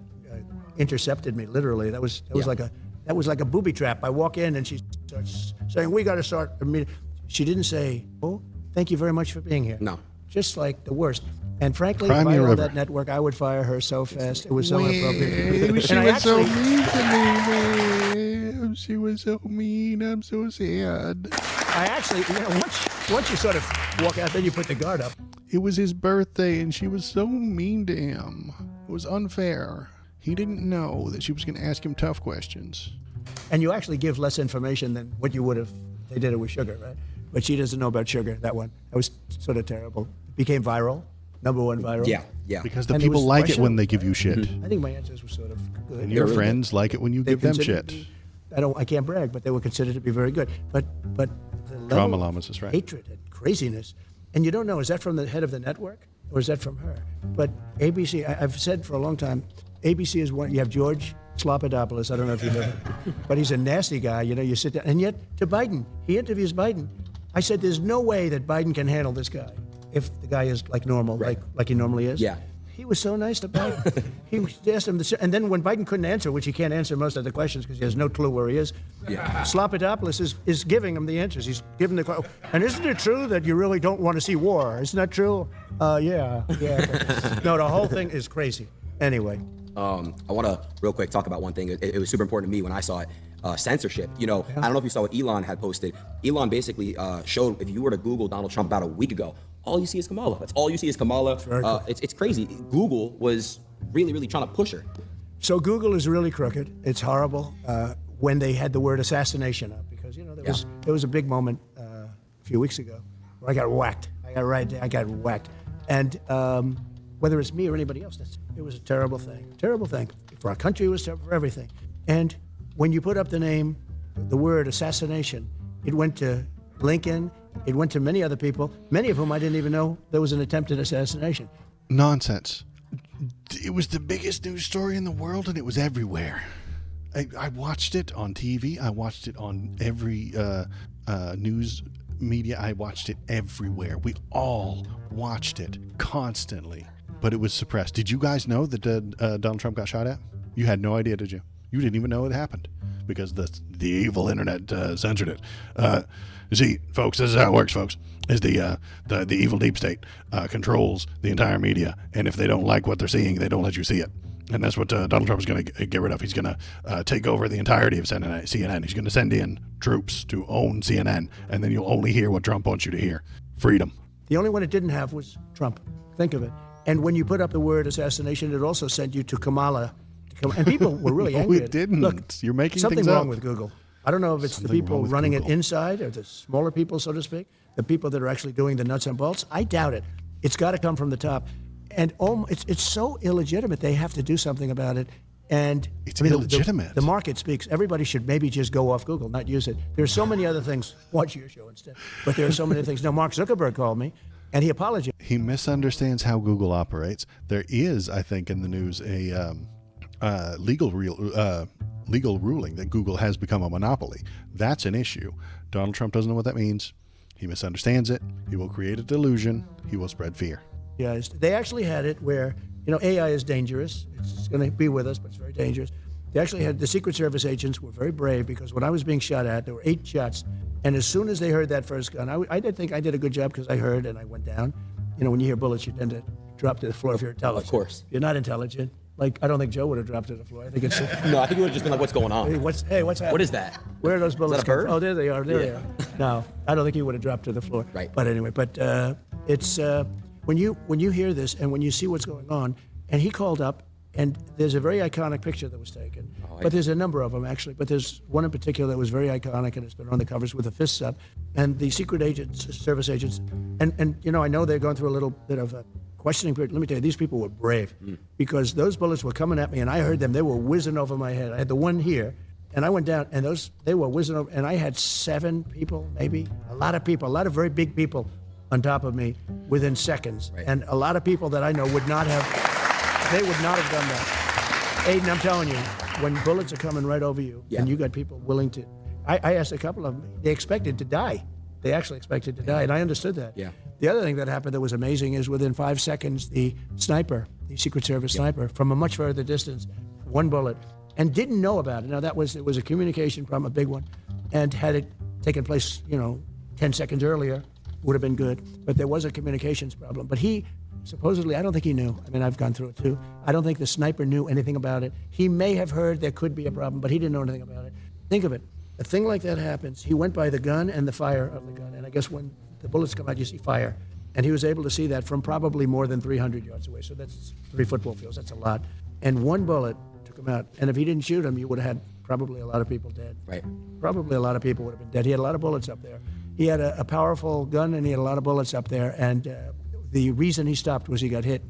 intercepted me. Literally, that was like a booby trap. I walk in and she starts saying, "We got to start a meeting." She didn't say, "Oh, thank you very much for being here." No. Just like the worst. And frankly, Cry if me I a owned river. that network, I would fire her so fast. It was so inappropriate. She And was so mean to me, man. She was so mean. I'm so sad. I actually, once you sort of walk out, then you put the guard up. It was his birthday, and she was so mean to him. It was unfair. He didn't know that she was going to ask him tough questions. And you actually give less information than what you would have. They did it with sugar, right? But she doesn't know about sugar, that one. That was sort of terrible. It became viral, #1 viral. Yeah. Because the And it people was like it when questionable. they give you shit. I think my answers were sort of good. And your really friends like it when you They give them considered shit. I can't brag, but they were considered to be very good. But the level Drama of llamas is right. hatred and craziness, and you don't know, is that from the head of the network or is that from her? But ABC, I've said for a long time, ABC is one. You have George Slopadopoulos. I don't know if you know him, but he's a nasty guy. You sit down, and yet to Biden, he interviews Biden. I said, there's no way that Biden can handle this guy if the guy is like normal, like he normally is. Yeah. He was so nice to Biden. He asked him, and then when Biden couldn't answer, which he can't answer most of the questions because he has no clue where he is, Slopadopoulos is giving him the answers. He's giving the question. And isn't it true that you really don't want to see war? Isn't that true? Yeah. No, the whole thing is crazy. Anyway. I want to real quick talk about one thing. It was super important to me when I saw it. Censorship. I don't know if you saw what Elon had posted. Elon basically showed, if you were to Google Donald Trump about a week ago, all you see is Kamala. That's all you see is Kamala. It's crazy. Google was really trying to push her. So Google is really crooked. It's horrible when they had the word assassination up, because there was a big moment a few weeks ago where I got whacked. I got whacked. And whether it's me or anybody else, it was a terrible thing. Terrible thing for our country. It was terrible for everything. And when you put up the word assassination, it went to Lincoln. It went to many other people, many of whom I didn't even know there was an attempted assassination. Nonsense. It was the biggest news story in the world, and it was everywhere. I watched it on TV. I watched it on every news media. I watched it everywhere. We all watched it constantly, but it was suppressed. Did you guys know that Donald Trump got shot at? You had no idea, did you? You didn't even know it happened because the evil internet censored it. You see, folks, this is how it works, folks. Is the evil deep state controls the entire media, and if they don't like what they're seeing, they don't let you see it. And that's what Donald Trump is going to get rid of. He's going to take over the entirety of CNN. He's going to send in troops to own CNN, and then you'll only hear what Trump wants you to hear. Freedom. The only one it didn't have was Trump. Think of it. And when you put up the word assassination, it also sent you to Kamala. And people were really angry. No, it didn't. Look, you're making something things wrong up. with Google. I don't know if it's Something the people wrong with running it Google. inside or the smaller people, so to speak, the people that are actually doing the nuts and bolts. I doubt it. It's got to come from the top. And it's so illegitimate. They have to do something about it. And It's illegitimate. The market speaks. Everybody should maybe just go off Google, not use it. There's so many other things. Watch your show instead. But there are so many things. Now, Mark Zuckerberg called me, and he apologized. He misunderstands how Google operates. There is, I think, in the news a legal ruling that Google has become a monopoly. That's an issue. Donald Trump doesn't know what that means. He misunderstands it. He will create a delusion. He will spread fear. Yes, they actually had it where, AI is dangerous. It's going to be with us, but it's very dangerous. They actually had the Secret Service agents were very brave because when I was being shot at, there were 8 shots. And as soon as they heard that first gun, I did think I did a good job because I heard and I went down. When you hear bullets, you tend to drop to the floor if you're intelligent. Of course. If you're not intelligent. Like, I don't think Joe would have dropped to the floor. I think it's... No, I think you would have just been like, what's going on? Hey, what's happening? What is that? Where are those bullets? Is that a bird? Oh, there they are. There they Yeah. are. No, I don't think he would have dropped to the floor. Right. But anyway, it's when you hear this and when you see what's going on, and he called up, and there's a very iconic picture that was taken. But there's a number of them actually. But there's one in particular that was very iconic, and it's been on the covers with the fists up. And the secret agents, service agents, and I know they're going through a little bit of a questioning period. Let me tell you, these people were brave because those bullets were coming at me, and I heard them. They were whizzing over my head. I had the one here, and I went down, and they were whizzing over, and I had 7 people, maybe a lot of people, a lot of very big people on top of me within seconds, and a lot of people that I know would not have done that. Aiden, I'm telling you, when bullets are coming right over you, and you got people willing to, I asked a couple of them, they expected to die. They actually expected to die, and I understood that. Yeah. The other thing that happened that was amazing is within 5 seconds, the sniper, the Secret Service sniper, from a much further distance, 1 bullet, and didn't know about it. Now it was a communication problem, a big one, and had it taken place, 10 seconds earlier, would have been good. But there was a communications problem. But he supposedly, I don't think he knew. I mean, I've gone through it too. I don't think the sniper knew anything about it. He may have heard there could be a problem, but he didn't know anything about it. Think of it. A thing like that happens. He went by the gun and the fire of the gun. And I guess when the bullets come out, you see fire. And he was able to see that from probably more than 300 yards away. So that's 3 football fields. That's a lot. And 1 bullet took him out. And if he didn't shoot him, you would have had probably a lot of people dead. Right. Probably a lot of people would have been dead. He had a lot of bullets up there. He had a powerful gun, and he had a lot of bullets up there. And the reason he stopped was he got hit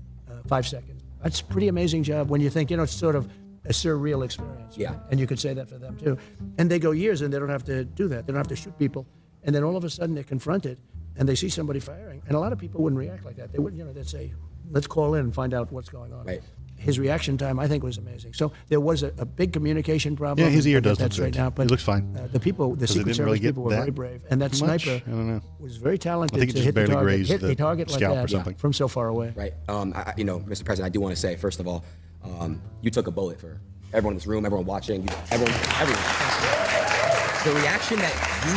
5 seconds. That's a pretty amazing job when you think, it's sort of a surreal experience. Yeah. Right? And you could say that for them, too. And they go years, and they don't have to do that. They don't have to shoot people. And then all of a sudden, they're confronted, and they see somebody firing. And a lot of people wouldn't react like that. They wouldn't, they'd say, let's call in and find out what's going on. Right. His reaction time, I think, was amazing. So there was a big communication problem. Yeah, his ear does look that's right good. now. But He looks fine. The people, the Secret didn't Service really get people were that very brave. And that much? sniper I don't know. was very talented I think it to just hit the barely target, grazed hit a the target like scalp or that something. from so far away. Right. Mr. President, I do want to say, first of all, you took a bullet for everyone in this room, everyone watching, everyone. The reaction that you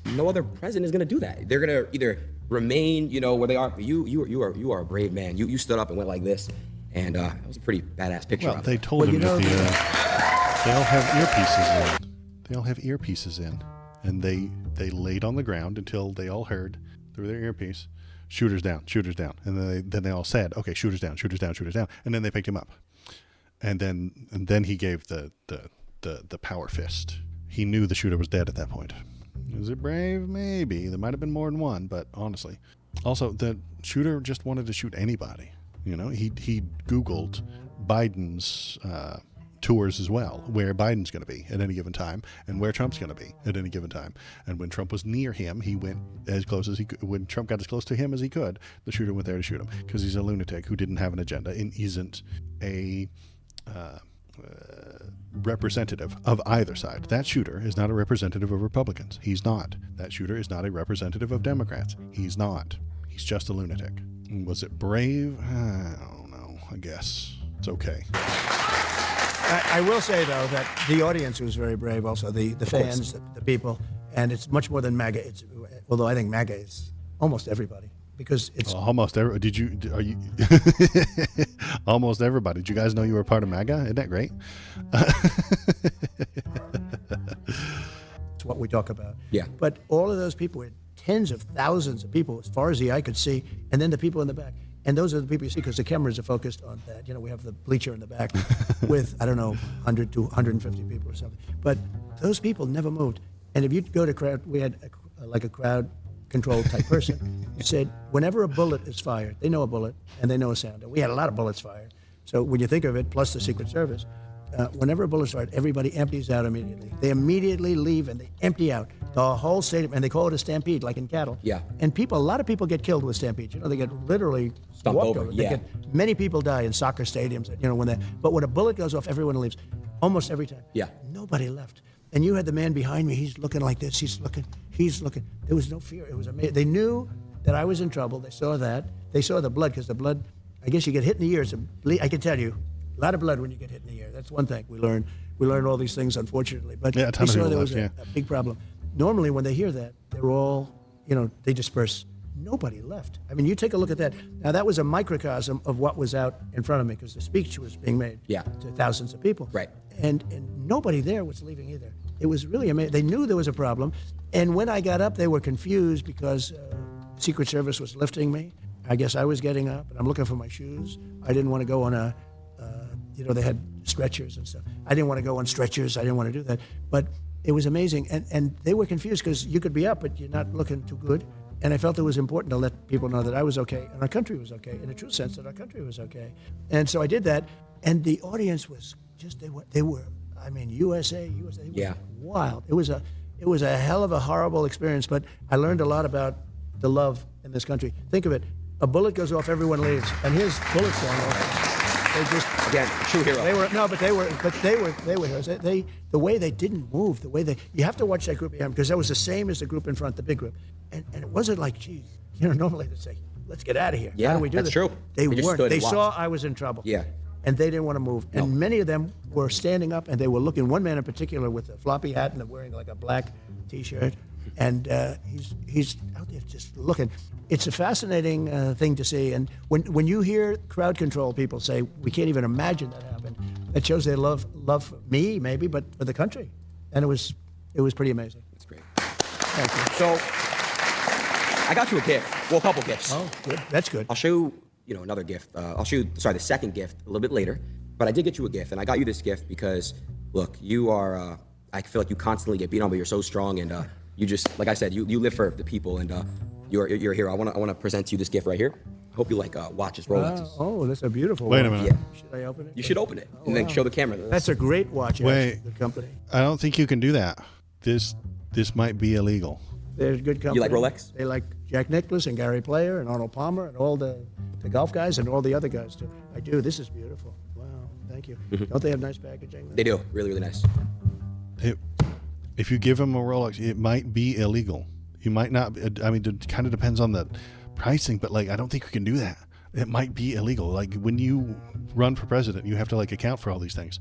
gave, no other president is going to do that. They're going to either remain, where they are. You are a brave man. You stood up and went like this, and it was a pretty badass picture. Well, they told him that they all have earpieces in. They all have earpieces in, and they laid on the ground until they all heard through their earpiece, "Shooters down, shooters down," and then they all said, "Okay, shooters down, shooters down, shooters down," and then they picked him up, and then he gave the power fist. He knew the shooter was dead at that point. Is it brave? Maybe. There might have been more than one, but honestly. Also, the shooter just wanted to shoot anybody. He Googled Biden's tours as well, where Biden's going to be at any given time and where Trump's going to be at any given time. And when Trump was near him, he went as close as he could. When Trump got as close to him as he could, the shooter went there to shoot him because he's a lunatic who didn't have an agenda and isn't a representative of either side. That shooter is not a representative of Republicans. He's not. That shooter is not a representative of Democrats. He's not. He's just a lunatic. Was it brave? I don't know. I guess it's okay. I will say, though, that the audience was very brave also, the fans, the people, and it's much more than MAGA. Although I think MAGA is almost everybody. Because it's almost every. Are you? Almost everybody. Did you guys know you were part of MAGA? Isn't that great? It's what we talk about. Yeah. But all of those people, tens of thousands of people, as far as the eye could see, and then the people in the back. And those are the people you see because the cameras are focused on that. We have the bleacher in the back with, I don't know, 100 to 150 people or something. But those people never moved. And if you go to crowd, we had a crowd control type person, who said, whenever a bullet is fired, they know a bullet and they know a sound. And we had a lot of bullets fired. So when you think of it, plus the Secret Service, whenever a bullet is fired, everybody empties out immediately. They immediately leave and they empty out the whole stadium, and they call it a stampede, like in cattle. Yeah. And a lot of people get killed with stampedes. They get literally Stumped walked over. They many people die in soccer stadiums. But when a bullet goes off, everyone leaves, almost every time. Yeah. Nobody left. And you had the man behind me. He's looking like this. He's looking. There was no fear. It was amazing. They knew that I was in trouble. They saw that. They saw the blood because the blood. I guess you get hit in the ears. I can tell you, a lot of blood when you get hit in the ear. That's one thing we learn. We learn all these things, unfortunately. But yeah, they saw there was a big problem. Normally, when they hear that, they're all, they disperse. Nobody left. I mean, you take a look at that. Now, that was a microcosm of what was out in front of me because the speech was being made to thousands of people. Right. And nobody there was leaving either. It was really amazing. They knew there was a problem. And when I got up, they were confused because Secret Service was lifting me. I guess I was getting up, and I'm looking for my shoes. I didn't want to go on they had stretchers and stuff. I didn't want to go on stretchers. I didn't want to do that. But it was amazing. And they were confused because you could be up, but you're not looking too good. And I felt it was important to let people know that I was okay and our country was okay, in a true sense that our country was okay. And so I did that. And the audience was just, they were, I mean, USA, Yeah. Wild. It was a hell of a horrible experience, but I learned a lot about the love in this country. Think of it. A bullet goes off, everyone leaves. And his bullets going off. They just, again, true hero. They were heroes. The way they didn't move, you have to watch that group behind because that was the same as the group in front, the big group. And it wasn't like, geez, normally they say, let's get out of here. Yeah, how do we do that's this? true. They just weren't. stood They and saw watched. I was in trouble. Yeah. And they didn't want to move. No. And many of them were standing up and they were looking, one man in particular with a floppy hat and wearing like a black T-shirt. And he's out there just looking. It's a fascinating thing to see. And when you hear crowd control people say, we can't even imagine that happened, that shows their love for me, maybe, but for the country. And it was pretty amazing. That's great. Thank you. So I got you a gift. Well, a couple gifts. Oh, good. That's good. I'll show you, another gift. I'll show you, the second gift a little bit later. But I did get you a gift, and I got you this gift because, look, you are, I feel like you constantly get beat on, but you're so strong, and you just, like I said, you live for the people, and you're a hero. I want to present to you this gift right here. I hope you like watches, Rolexes. Oh, that's a beautiful Wait watch. a minute. Yeah. Should I open it? You should open it and then show the camera. That's a great watch. Wait. Actually. Good company. I don't think you can do that. This might be illegal. They're good company. You like Rolex? They like Jack Nicklaus and Gary Player and Arnold Palmer and all the golf guys and all the other guys too. I do. This is beautiful. Wow. Thank you. Don't they have nice packaging? They do. Really, really nice. If you give them a Rolex, it might be illegal. You might not. I mean, it kind of depends on the pricing, but I don't think you can do that. It might be illegal. Like when you run for president, you have to account for all these things.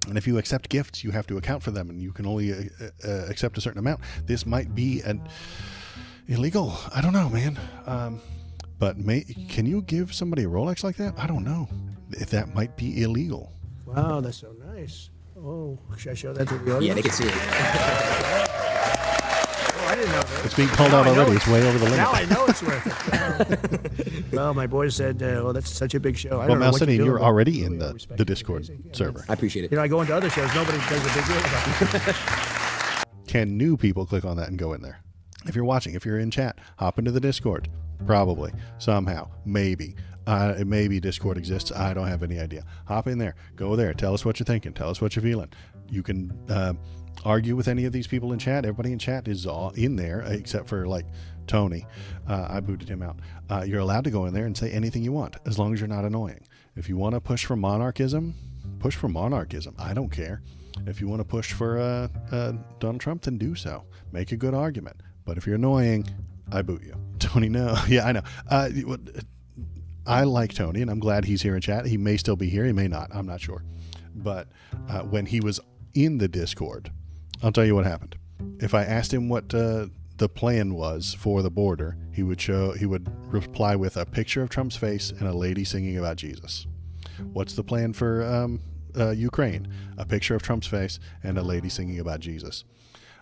And if you accept gifts, you have to account for them, and you can only accept a certain amount. This might be illegal. I don't know, man. But can you give somebody a Rolex like that? I don't know. If that might be illegal. Wow, that's so nice. Oh, should I show that to the audience? Yeah, they can see it. Oh, I didn't know that. It's being called out already. It's way over the limit. Now I know it's worth it. Well, my boys said, that's such a big show. I Well, don't know what Malcini, do, you're but already in I the respect it. Discord Amazing. server. I appreciate it. I go into other shows. Nobody does a big deal about it. Can new people click on that and go in there? If you're watching, if you're in chat, hop into the Discord. Probably, somehow, maybe. Maybe Discord exists. I don't have any idea. Hop in there. Go there. Tell us what you're thinking. Tell us what you're feeling. You can argue with any of these people in chat. Everybody in chat is all in there except for like Tony. I booted him out. You're allowed to go in there and say anything you want as long as you're not annoying. If you want to push for monarchism, push for monarchism. I don't care. If you want to push for Donald Trump, then do so. Make a good argument. But if you're annoying, I boot you. Tony, no. Yeah, I know. I like Tony, and I'm glad he's here in chat. He may still be here. He may not. I'm not sure. But when he was in the Discord, I'll tell you what happened. If I asked him what the plan was for the border, he would reply with a picture of Trump's face and a lady singing about Jesus. What's the plan for Ukraine? A picture of Trump's face and a lady singing about Jesus.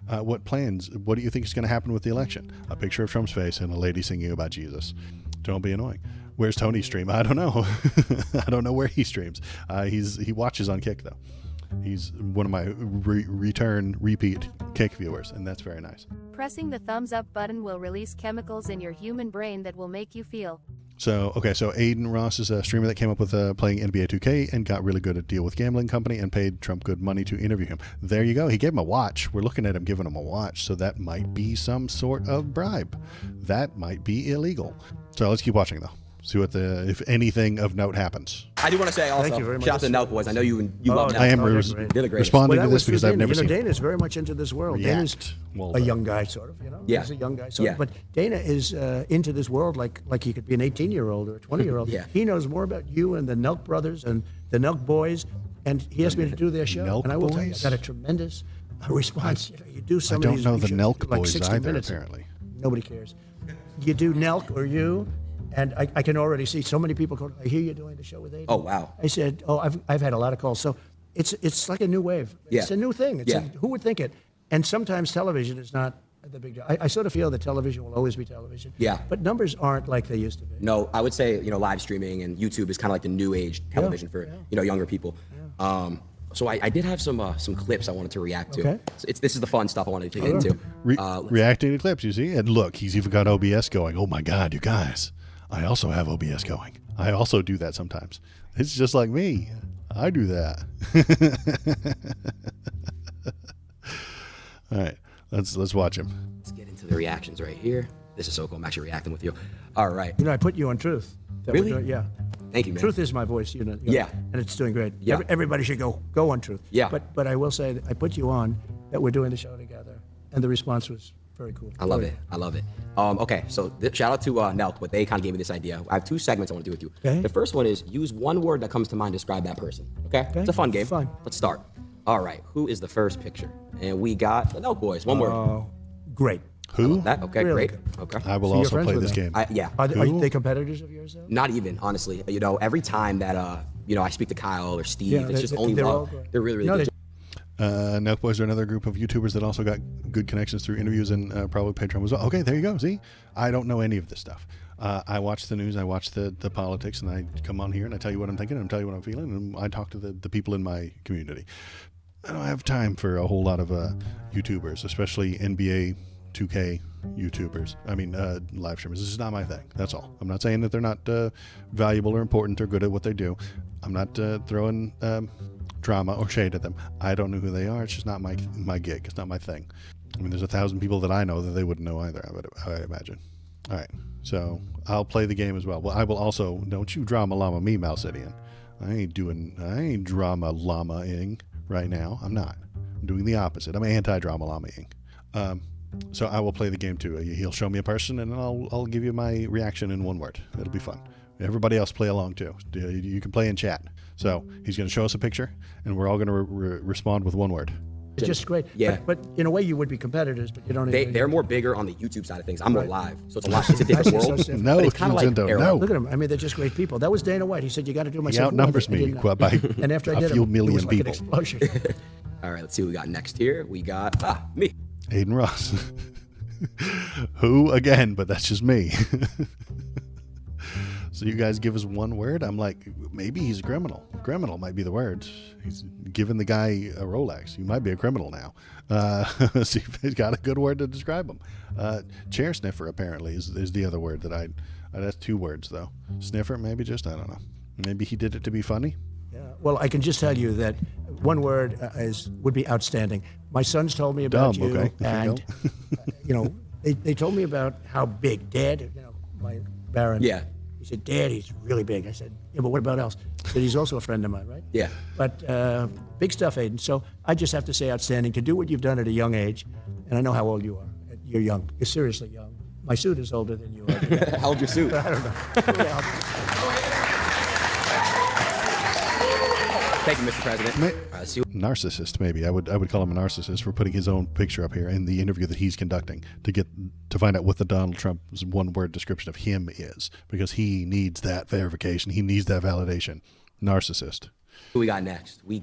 What do you think is going to happen with the election? A picture of Trump's face and a lady singing about Jesus. Don't be annoying. Where's Tony's stream? I don't know. I don't know where he streams. He watches on Kick, though. He's one of my repeat Kick viewers, and that's very nice. Pressing the thumbs up button will release chemicals in your human brain that will make you feel. So Adin Ross is a streamer that came up with playing NBA 2K and got really good at deal with gambling company and paid Trump good money to interview him. There you go. He gave him a watch. We're looking at him giving him a watch, so that might be some sort of bribe. That might be illegal. So let's keep watching, though. See what if anything of note happens. I do want to say also, Thank you very much. shout out to Nelk Boys. I know you love Nelk. I am great. They're the greatest. responding Well, to that this was for because I've Dana. never seen Dana's very much into this world. Dana's React. a young guy, sort of. Yeah. He's a young guy, sort Yeah. of. But Dana is into this world like he could be an 18-year-old or a 20-year-old. Yeah. He knows more about you and the Nelk brothers and the Nelk boys, and he asked me to do their show. Nelk and I will tell you, I boys? got a tremendous response. You do some I of don't these know big the shows, Nelk you do like boys 60 either, minutes. apparently. Nobody cares. You do Nelk or you. And I can already see so many people go, I hear you're doing the show with Adin. Oh, wow. I said, I've had a lot of calls. So it's like a new wave. Yeah. It's a new thing. Who would think it? And sometimes television is not the big deal. I sort of feel that television will always be television. Yeah. But numbers aren't like they used to be. No, I would say, live streaming and YouTube is kind of like the new age television for, younger people. So I did have some clips I wanted to react to. Okay. So this is the fun stuff I wanted to get into. Reacting to clips, you see? And look, he's even got OBS going. Oh my God, you guys. I also have OBS going. I also do that sometimes. It's just like me. I do that. All right, let's watch him. Let's get into the reactions right here. This is so cool. I'm actually reacting with you. All right. I put you on Truth. That Really? we're doing- yeah. Thank you, man. Truth is my voice, Yeah. and it's doing great. Yeah. Everybody should go on Truth. Yeah. But I will say that I put you on that we're doing the show together, and the response was very cool. I love it. I love it. Okay, so shout out to Nelk, but they kind of gave me this idea. I have 2 segments I want to do with you. Okay. The first one is use one word that comes to mind to describe that person. Okay? It's a fun game. Fun. Let's start. All right, who is the first picture? And we got the Nelk Boys. One word. Great. Who? That okay, Really great. good. Okay. I will So you're also friends play with this them? game. Yeah. Are Who? they competitors of yours, though? Not even, honestly. Every time that I speak to Kyle or Steve, Yeah, it's just only they're all love. great. They're really, really No, good. Nelk Boys are another group of YouTubers that also got good connections through interviews and probably Patreon as well. Okay, there you go. See, I don't know any of this stuff. I watch the news, I watch the politics, and I come on here and I tell you what I'm thinking, and I tell you what I'm feeling, and I talk to the people in my community. I don't have time for a whole lot of YouTubers, especially NBA 2K YouTubers. I mean, live streamers. This is not my thing. That's all. I'm not saying that they're not valuable or important or good at what they do. I'm not throwing drama or shade at them. I don't know who they are. It's just not my gig. It's not my thing. I mean, there's 1,000 people that I know that they wouldn't know either, I would imagine. All right. So I'll play the game as well. Well, I will also, don't you drama llama me, Malcidian. I ain't drama llama-ing right now. I'm not. I'm doing the opposite. I'm anti-drama llama-ing. So I will play the game too. He'll show me a person, and I'll give you my reaction in one word. It'll be fun. Everybody else play along too. You can play in chat. So he's going to show us a picture, and we're all going to respond with one word. It's just great. Yeah. But in a way, you would be competitors, but you don't. They're more bigger on the YouTube side of things. I'm more live, so it's a different I see, world. so No, but it's kind of like Jacinto, Arrow. no. Look at them. I mean, they're just great people. That was Dana White. He said, you got to do my He second one." outnumbers I me didn't know. by And after I a did few it million was like people. an explosion. All right, let's see what we got next here. We got me. Adin Ross. Who again? But that's just me. So you guys give us one word. I'm like, maybe he's a criminal. Criminal might be the word. He's giving the guy a Rolex. He might be a criminal now. So he's got a good word to describe him. Chair sniffer apparently is the other word that That's 2 words though. Sniffer, maybe just, I don't know. Maybe he did it to be funny. Yeah. Well, I can just tell you that one word would be outstanding. My sons told me about Dumb, you, okay. and they told me about how big Dad. My Baron. Yeah. He said, Dad, he's really big. I said, yeah, but what about else? He said, he's also a friend of mine, right? Yeah. But big stuff, Adin. So I just have to say, outstanding to do what you've done at a young age, and I know how old you are. You're young. You're seriously young. My suit is older than you are. How old your suit? I don't know. Thank you, Mr. President. Narcissist, maybe. I would call him a narcissist for putting his own picture up here in the interview that he's conducting to find out what the Donald Trump's one-word description of him is, because he needs that verification. He needs that validation. Narcissist. Who we got next? You.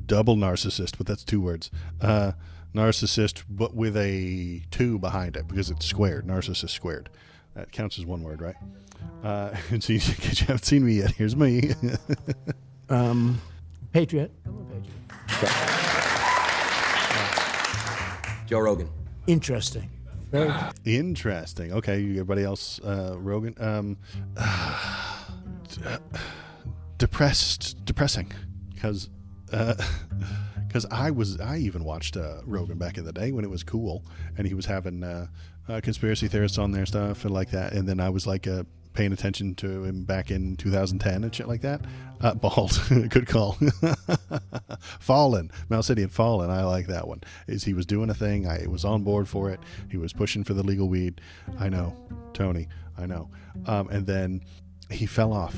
Double narcissist, but that's 2 words. Narcissist, but with a 2 behind it because it's squared. Narcissist squared. That counts as 1 word, right? So because you haven't seen me yet, here's me. Patriot. I'm a patriot. Joe Rogan. Interesting. Very Interesting. Okay, everybody else, Rogan. Depressing, because I even watched Rogan back in the day when it was cool, and he was having conspiracy theorists on their stuff and like that, and then I was like paying attention to him back in 2010 and shit like that. Bald, good call. Fallen, Mouse City and Fallen, I like that one. He was doing a thing, I was on board for it. He was pushing for the legal weed. I know, Tony, I know. And then he fell off.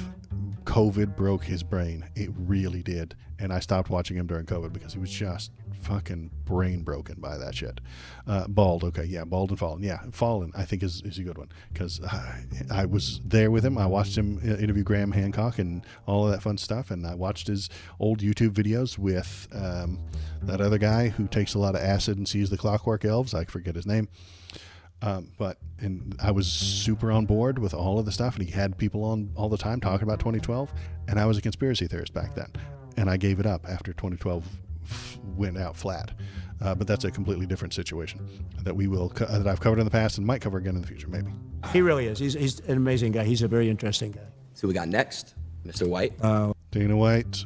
COVID broke his brain. It really did. And I stopped watching him during COVID because he was just fucking brain broken by that shit. Bald, okay, yeah, Bald and Fallen. Yeah, Fallen, I think, is a good one because I was there with him. I watched him interview Graham Hancock and all of that fun stuff, and I watched his old YouTube videos with that other guy who takes a lot of acid and sees the clockwork elves. I forget his name. And I was super on board with all of the stuff, and he had people on all the time talking about 2012, and I was a conspiracy theorist back then, and I gave it up after 2012 went out flat. But that's a completely different situation that that I've covered in the past and might cover again in the future, maybe. He really is. He's an amazing guy. He's a very interesting guy. So we got next, Mr. White. Dana White,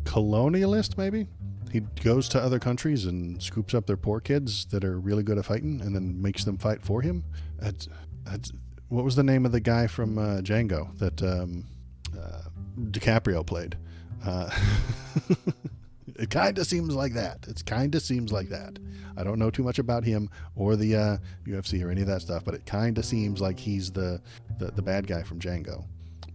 colonialist, maybe? He goes to other countries and scoops up their poor kids that are really good at fighting and then makes them fight for him. What was the name of the guy from Django that DiCaprio played? It kind of seems like that. I don't know too much about him or the UFC or any of that stuff, but it kind of seems like he's the bad guy from Django.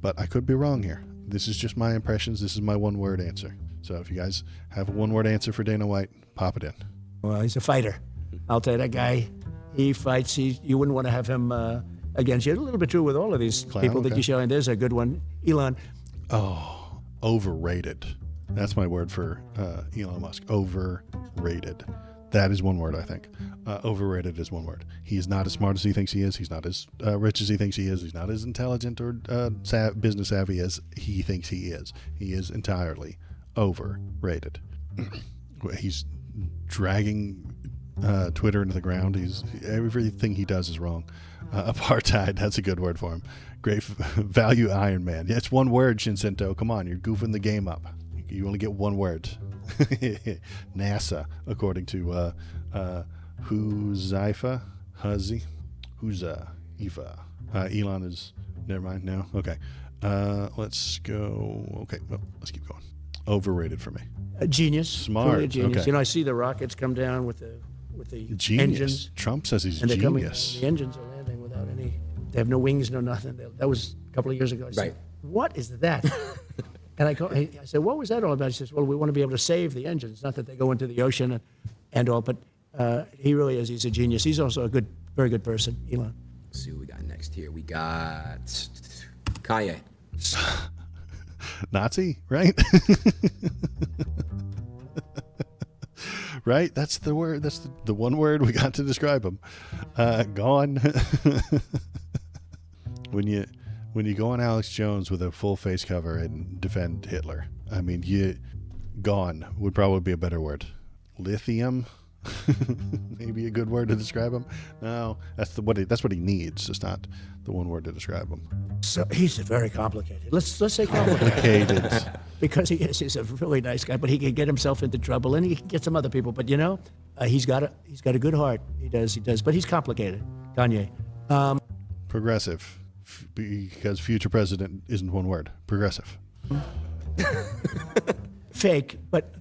But I could be wrong here. This is just my impressions. This is my 1-word answer. So if you guys have a 1-word answer for Dana White, pop it in. Well, he's a fighter. I'll tell you, that guy, he fights. You wouldn't want to have him against you. A little bit true with all of these people that you show. And there's a good one. Elon. Oh, overrated. That's my word for Elon Musk. Overrated. That is 1 word, I think. Overrated is 1 word. He is not as smart as he thinks he is. He's not as rich as he thinks he is. He's not as intelligent or business savvy as he thinks he is. He is entirely overrated. He's dragging Twitter into the ground. Everything he does is wrong. Apartheid, that's a good word for him. Great value Iron Man. Yeah, it's 1 word, Shinsinto. Come on, you're goofing the game up. You only get 1 word. NASA, according to Huzaifa, Elon is, never mind, no? Okay. Let's go. Okay, well, let's keep going. Overrated for me. A genius. Smart. Truly a genius. Okay. I see the rockets come down with the Genius. engines. Trump says he's And they're genius. coming, the engines are landing without any, they have no wings, no nothing. That was a couple of years ago. I said, Right. what is that? And I said, what was that all about? He says, well, we want to be able to save the engines, not that they go into the ocean and all, but he really is. He's a genius. He's also a very good person, Elon. Let's see what we got next here. We got Kanye. Nazi, right? Right? That's the word. That's the 1 word we got to describe him. Gone. When you go on Alex Jones with a full face cover and defend Hitler, I mean, gone would probably be a better word. Lithium, Maybe a good word to describe him. No, that's what he needs. Just not the one word to describe him. So he's very complicated. Let's say complicated. Complicated. Because he's a really nice guy, but he can get himself into trouble, and he can get some other people. But he's got a good heart. He does. But he's complicated. Kanye. Progressive, because future president isn't one word. Progressive. Fake, but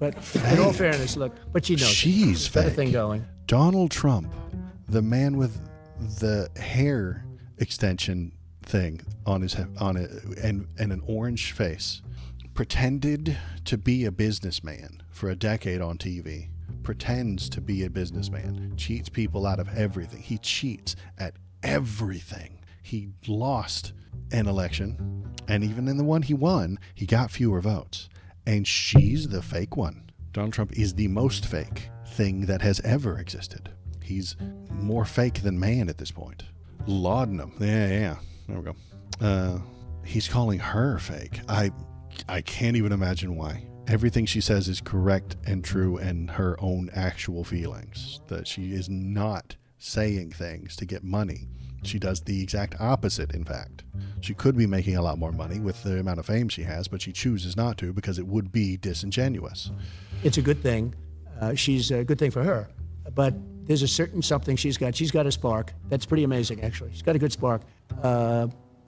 in all fairness, look. But she knows. She's She's got a fake. thing going. Donald Trump, the man with the hair extension thing on it and an orange face, pretended to be a businessman for a decade on TV. Pretends to be a businessman. Cheats people out of everything. He cheats at everything. He lost an election, and even in the one he won, he got fewer votes. And she's the fake one. Donald Trump is the most fake thing that has ever existed. He's more fake than man at this point. Laudanum. Yeah. There we go. He's calling her fake. I can't even imagine why. Everything she says is correct and true and her own actual feelings. That she is not saying things to get money. She does the exact opposite, in fact. She could be making a lot more money with the amount of fame she has, but she chooses not to because it would be disingenuous. It's a good thing. She's a good thing for her. But there's a certain something she's got. She's got a spark. That's pretty amazing, actually. She's got a good spark.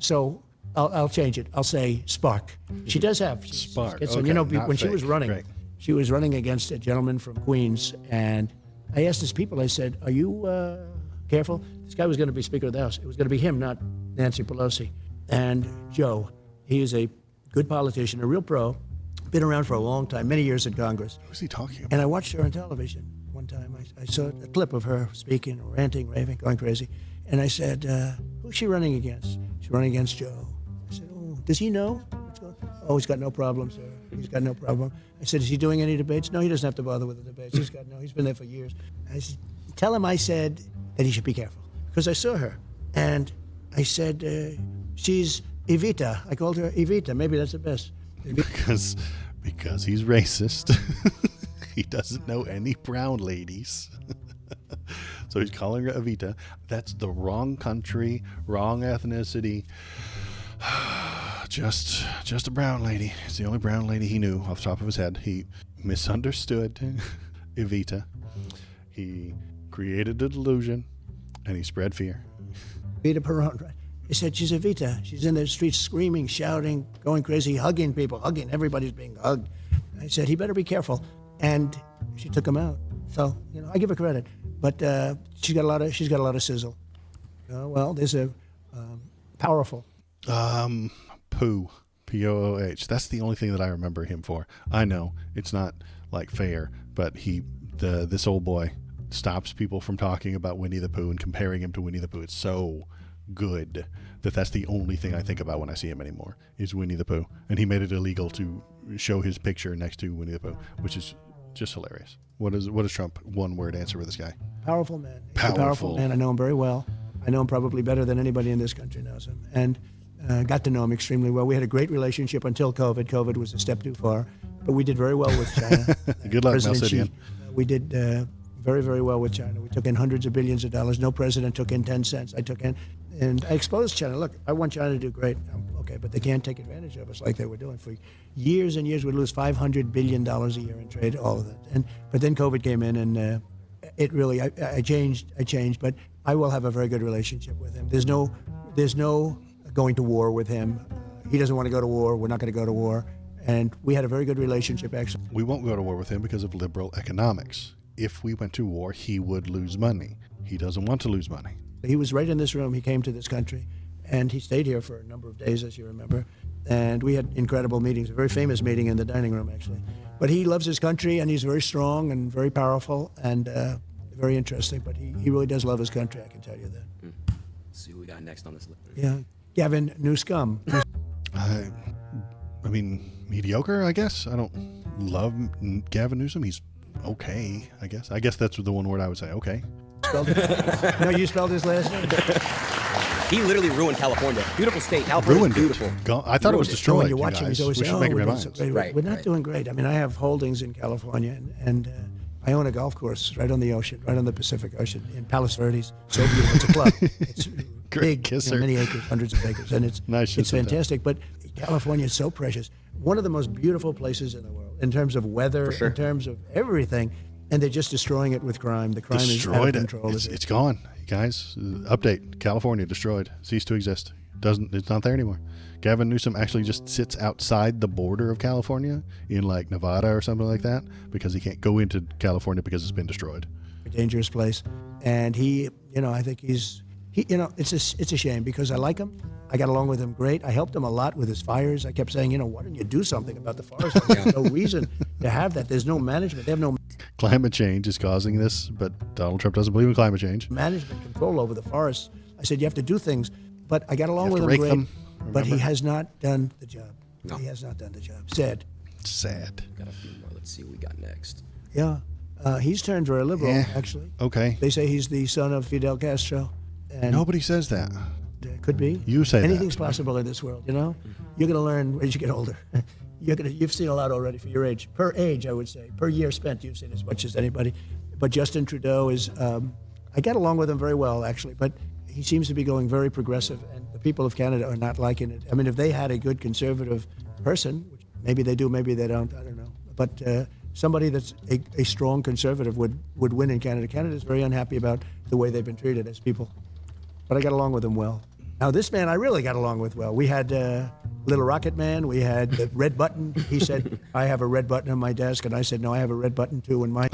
So I'll change it. I'll say spark. She does have Spark. So, Okay, not when she was fake. running, Great. she was running against a gentleman from Queens, and I asked his people. I said, "Are you careful? This guy was going to be Speaker of the House. It was going to be him, not Nancy Pelosi." And Joe, he is a good politician, a real pro, been around for a long time, many years in Congress. Who's he talking about? And I watched her on television one time. I saw a clip of her speaking, ranting, raving, going crazy. And I said, who's she running against? She's running against Joe. I said, oh, does he know what's going on? Oh, he's got no problem, sir. He's got no problem. I said, is he doing any debates? No, he doesn't have to bother with the debates. He's been there for years. I said, tell him I said that he should be careful. Because I saw her. And I said, she's Evita. I called her Evita. Maybe that's the best. Because he's racist. He doesn't know any brown ladies. So he's calling her Evita. That's the wrong country, wrong ethnicity. Just a brown lady. It's the only brown lady he knew off the top of his head. He misunderstood Evita. He created a delusion, and he spread fear. Evita Peron, right? He said, she's Evita. She's in the streets screaming, shouting, going crazy, hugging people, hugging. Everybody's being hugged. I said, he better be careful. And she took him out. So, I give her credit. But she's got a lot of sizzle. Well, there's a powerful. Pooh. P-O-O-H. That's the only thing that I remember him for. I know it's not like fair, but this old boy stops people from talking about Winnie the Pooh and comparing him to Winnie the Pooh. It's so good that's the only thing I think about when I see him anymore is Winnie the Pooh. And he made it illegal to show his picture next to Winnie the Pooh, which is just hilarious. What is Trump one word answer for this guy? Powerful man. He's Powerful. a powerful man. I know him very well. I know him probably better than anybody in this country knows him. And got to know him extremely well. We had a great relationship until COVID. COVID was a step too far. But we did very well with China. Good luck, President Malsidian. Xi, we did very, very well with China. We took in hundreds of billions of dollars. No president took in 10 cents. I took in, and I exposed China. Look, I want China to do great. Okay, but they can't take advantage of us like they were doing for years and years. We'd lose $500 billion a year in trade, all of that. But then COVID came in, and it really, I changed. But I will have a very good relationship with him. There's no going to war with him. He doesn't want to go to war. We're not going to go to war. And we had a very good relationship, actually. We won't go to war with him because of liberal economics. If we went to war, he would lose money. He doesn't want to lose money. He was right in this room. He came to this country, and he stayed here for a number of days, as you remember. And we had incredible meetings, a very famous meeting in the dining room, actually. But he loves his country, and he's very strong and very powerful and very interesting. But he really does love his country, I can tell you that. Let's see who we got next on this list. Yeah. Gavin Newsom. I mean, mediocre, I guess. I don't love Gavin Newsom. He's okay, I guess. I guess that's the one word I would say, okay. No, you spelled his last name? He literally ruined California. Beautiful state. California is beautiful. I thought it was destroyed. When you watch him, he's always we saying, should make we're him doing so great. Right, We're not right. doing great. I mean, I have holdings in California, and I own a golf course right on the ocean, right on the Pacific Ocean in Palos Verdes. So beautiful. It's a club. It's Great big, kisser. many acres, hundreds of acres, and it's Nice it's shit like that. fantastic. But California is so precious. One of the most beautiful places in the world in terms of weather, in terms of everything, and they're just destroying it with crime. The crime is out Destroyed of it. control. It's gone, guys. Update: California destroyed, ceased to exist. It's not there anymore. Gavin Newsom actually just sits outside the border of California in like Nevada or something like that because he can't go into California because it's been destroyed. A dangerous place, and I think it's a shame because I like him. I got along with him great. I helped him a lot with his fires. I kept saying, why don't you do something about the forest? There's no reason to have that. There's no management. They have no Climate change is causing this, but Donald Trump doesn't believe in climate change. management control over the forests. I said, you have to do things, but I got along You have with to him rake great. them, But he remember? has not done the job. No. He has not done the job. Sad. Sad. Got a few more. Let's see what we got next. Yeah. He's turned very liberal, Yeah. actually. Okay. They say he's the son of Fidel Castro. And Nobody says that. could be. You say that. Anything's possible in this world, You're going to learn as you get older. You've seen a lot already for your age. Per age, I would say. Per year spent, you've seen as much as anybody. But Justin Trudeau is, I get along with him very well, actually. But he seems to be going very progressive, and the people of Canada are not liking it. I mean, if they had a good conservative person, which maybe they do, maybe they don't, I don't know. But somebody that's a strong conservative would win in Canada. Canada is very unhappy about the way they've been treated as people. But I got along with him well. Now, this man I really got along with well. We had Little Rocket Man. We had the red button. He said, I have a red button on my desk. And I said, no, I have a red button too in mine.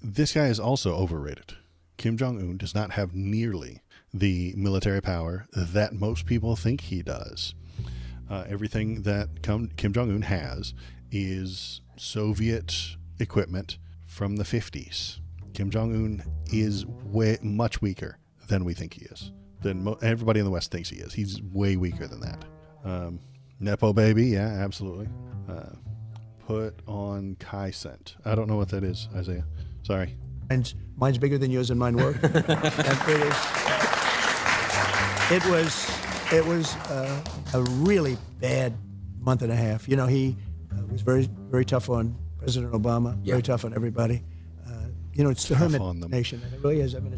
This guy is also overrated. Kim Jong-un does not have nearly the military power that most people think he does. Everything that Kim Jong-un has is Soviet equipment from the 50s. Kim Jong-un is much weaker than we think he is. Than everybody in the West thinks he is. He's way weaker than that. Nepo baby, yeah, absolutely. Put on Kai-cent. I don't know what that is, Isaiah. Sorry. And mine's bigger than yours and mine were. And it was a really bad month and a half. He was very, very tough on President Obama, very tough on everybody. It's the hermit on them. nation, and it really is. I mean,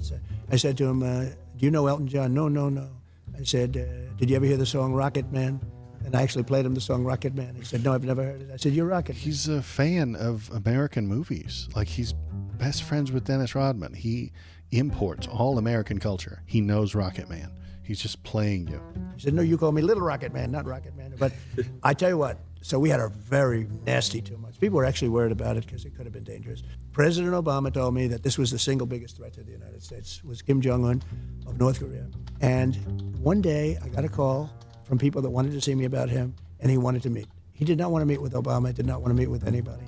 I said to him, do you know Elton John? No. I said, did you ever hear the song Rocket Man? And I actually played him the song Rocket Man. He said, no, I've never heard it. I said, you're Rocket Man. He's a fan of American movies. Like, he's best friends with Dennis Rodman. He imports all American culture. He knows Rocket Man. He's just playing you. He said, no, you call me Little Rocket Man, not Rocket Man. But I tell you what, so we had a very nasty 2 months. People were actually worried about it because it could have been dangerous. President Obama told me that this was the single biggest threat to the United States, was Kim Jong-un of North Korea. And one day I got a call from people that wanted to see me about him, and he wanted to meet. He did not want to meet with Obama, did not want to meet with anybody.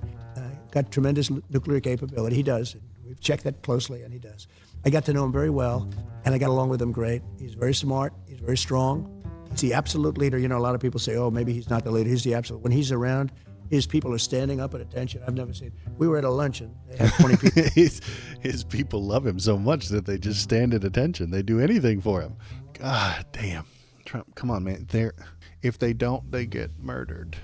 Got tremendous nuclear capability. He does. And we've checked that closely, and he does. I got to know him very well, and I got along with him great. He's very smart. He's very strong. He's the absolute leader. A lot of people say, oh, maybe he's not the leader. He's the absolute. When he's around, his people are standing up at attention. I've never seen. We were at a luncheon. They had 20 people. His people love him so much that they just stand at attention. They do anything for him. God damn. Trump, come on, man. If they don't, they get murdered.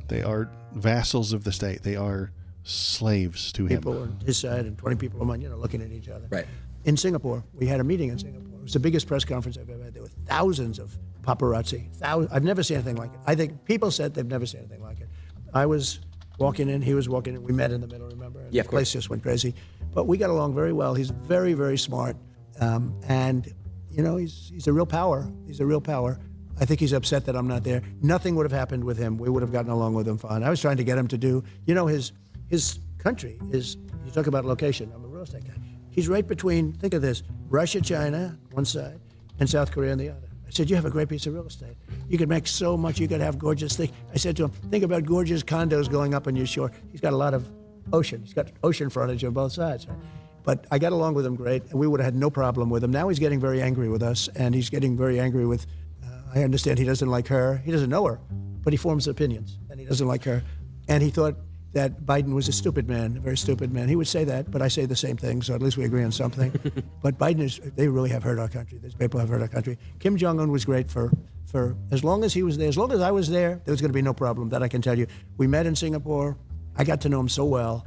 They are vassals of the state. They are slaves to him. People were on his side and 20 people on mine, looking at each other. Right. In Singapore, we had a meeting in Singapore. It was the biggest press conference I've ever had. There were thousands of paparazzi. I've never seen anything like it. I think people said they've never seen anything like it. I was walking in, he was walking in. We met in the middle, remember? And Yeah, of the place course. just went crazy. But we got along very well. He's very, very smart. And, he's a real power. He's a real power. I think he's upset that I'm not there. Nothing would have happened with him. We would have gotten along with him fine. I was trying to get him to do, his country is, you talk about location. I'm a real estate guy. He's right between, think of this, Russia, China, one side, and South Korea on the other. I said, you have a great piece of real estate. You could make so much. You could have gorgeous things. I said to him, think about gorgeous condos going up on your shore. He's got a lot of ocean. He's got ocean frontage on both sides. Right? But I got along with him great, and we would have had no problem with him. Now he's getting very angry with us, and he's getting very angry with, I understand he doesn't like her. He doesn't know her, but he forms opinions, and he doesn't like her. And he thought that Biden was a stupid man, a very stupid man. He would say that, but I say the same thing, so at least we agree on something. But Biden they really have hurt our country. These people have hurt our country. Kim Jong-un was great for as long as he was there. As long as I was there was going to be no problem, that I can tell you. We met in Singapore. I got to know him so well.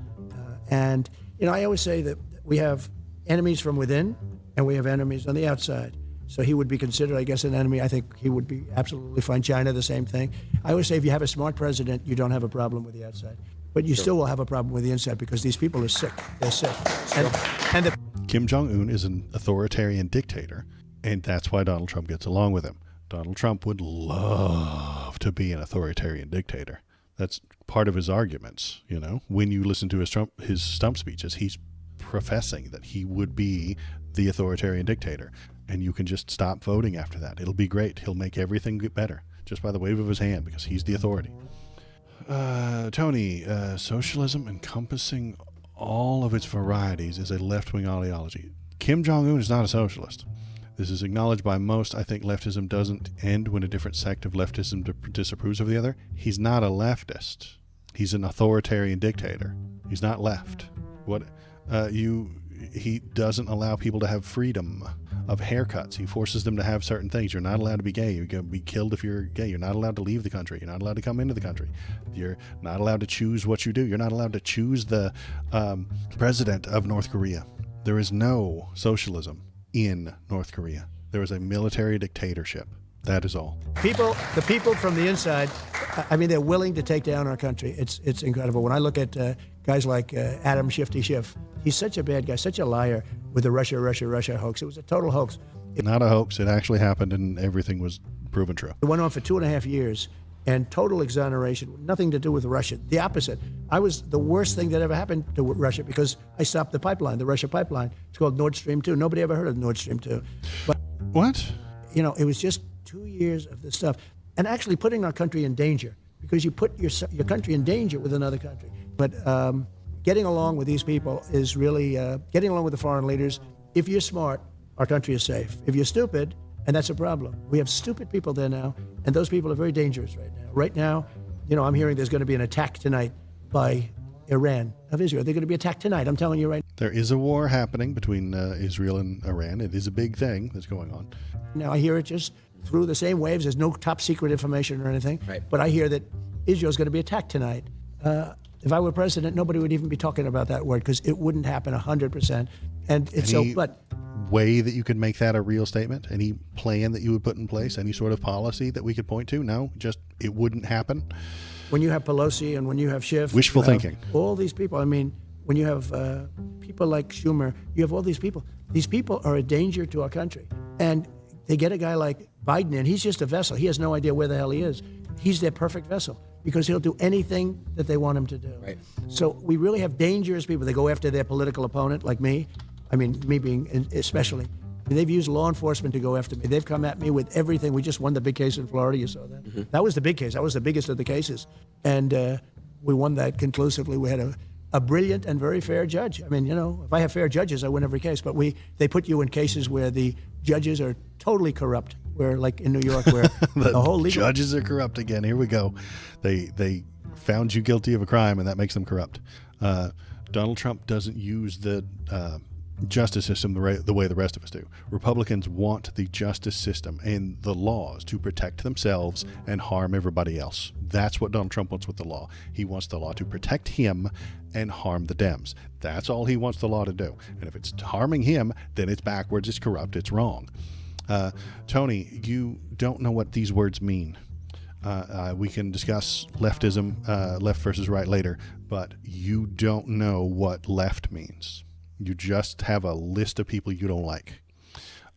And, I always say that we have enemies from within and we have enemies on the outside. So he would be considered, I guess, an enemy. I think he would be absolutely fine. China, the same thing. I always say if you have a smart president, you don't have a problem with the outside. But you still will have a problem with the inside because these people are sick. They're sick. And Kim Jong-un is an authoritarian dictator, and that's why Donald Trump gets along with him. Donald Trump would love to be an authoritarian dictator. That's part of his arguments, When you listen to his stump speeches, he's professing that he would be the authoritarian dictator. And you can just stop voting after that. It'll be great. He'll make everything get better just by the wave of his hand because he's the authority. Tony, socialism encompassing all of its varieties is a left-wing ideology. Kim Jong-un is not a socialist. This is acknowledged by most. I think leftism doesn't end when a different sect of leftism disapproves of the other. He's not a leftist. He's an authoritarian dictator. He's not left. He doesn't allow people to have freedom of haircuts. He forces them to have certain things. You're not allowed to be gay. You're going to be killed if you're gay. You're not allowed to leave the country. You're not allowed to come into the country. You're not allowed to choose what you do. You're not allowed to choose the president of North Korea. There is no socialism in North Korea. There is a military dictatorship. That is all. The people from the inside, they're willing to take down our country. It's incredible. When I look at guys like Adam Shifty Schiff, he's such a bad guy, such a liar with the Russia hoax. It was a total hoax. Not a hoax. It actually happened, and everything was proven true. It went on for 2.5 years, and total exoneration, nothing to do with Russia. The opposite. I was the worst thing that ever happened to Russia because I stopped the pipeline, the Russia pipeline. It's called Nord Stream 2. Nobody ever heard of Nord Stream 2. But what? It was just 2 years of this stuff, and actually putting our country in danger because you put your country in danger with another country. But getting along with these people is really getting along with the foreign leaders. If you're smart, our country is safe. If you're stupid, and that's a problem. We have stupid people there now, and those people are very dangerous right now. Right now, I'm hearing there's going to be an attack tonight by Iran of Israel. They're going to be attacked tonight. I'm telling you right now. There is a war happening between Israel and Iran. It is a big thing that's going on. Now, I hear it just through the same waves. There's no top secret information or anything. Right. But I hear that Israel's going to be attacked tonight. If I were president, nobody would even be talking about that word because it wouldn't happen 100%. And it's way that you could make that a real statement? Any plan that you would put in place? Any sort of policy that we could point to? No, just it wouldn't happen. When you have Pelosi and when you have Schiff, wishful thinking. All these people. When you have people like Schumer, you have all these people. These people are a danger to our country, and they get a guy like Biden in. He's just a vessel. He has no idea where the hell he is. He's their perfect vessel because he'll do anything that they want him to do. Right. So we really have dangerous people. They go after their political opponent, like me. Me being especially. They've used law enforcement to go after me. They've come at me with everything. We just won the big case in Florida. You saw that. Mm-hmm. That was the big case. That was the biggest of the cases. And we won that conclusively. We had a brilliant and very fair judge. If I have fair judges, I win every case. But they put you in cases where the judges are totally corrupt. Where, like in New York, where the whole legal judges are corrupt again. Here we go. They found you guilty of a crime, and that makes them corrupt. Donald Trump doesn't use the justice system the way the rest of us do. Republicans want the justice system and the laws to protect themselves and harm everybody else. That's what Donald Trump wants with the law. He wants the law to protect him and harm the Dems. That's all he wants the law to do. And if it's harming him, then it's backwards, it's corrupt, it's wrong. Tony, you don't know what these words mean. We can discuss leftism, left versus right later, but you don't know what left means. You just have a list of people you don't like.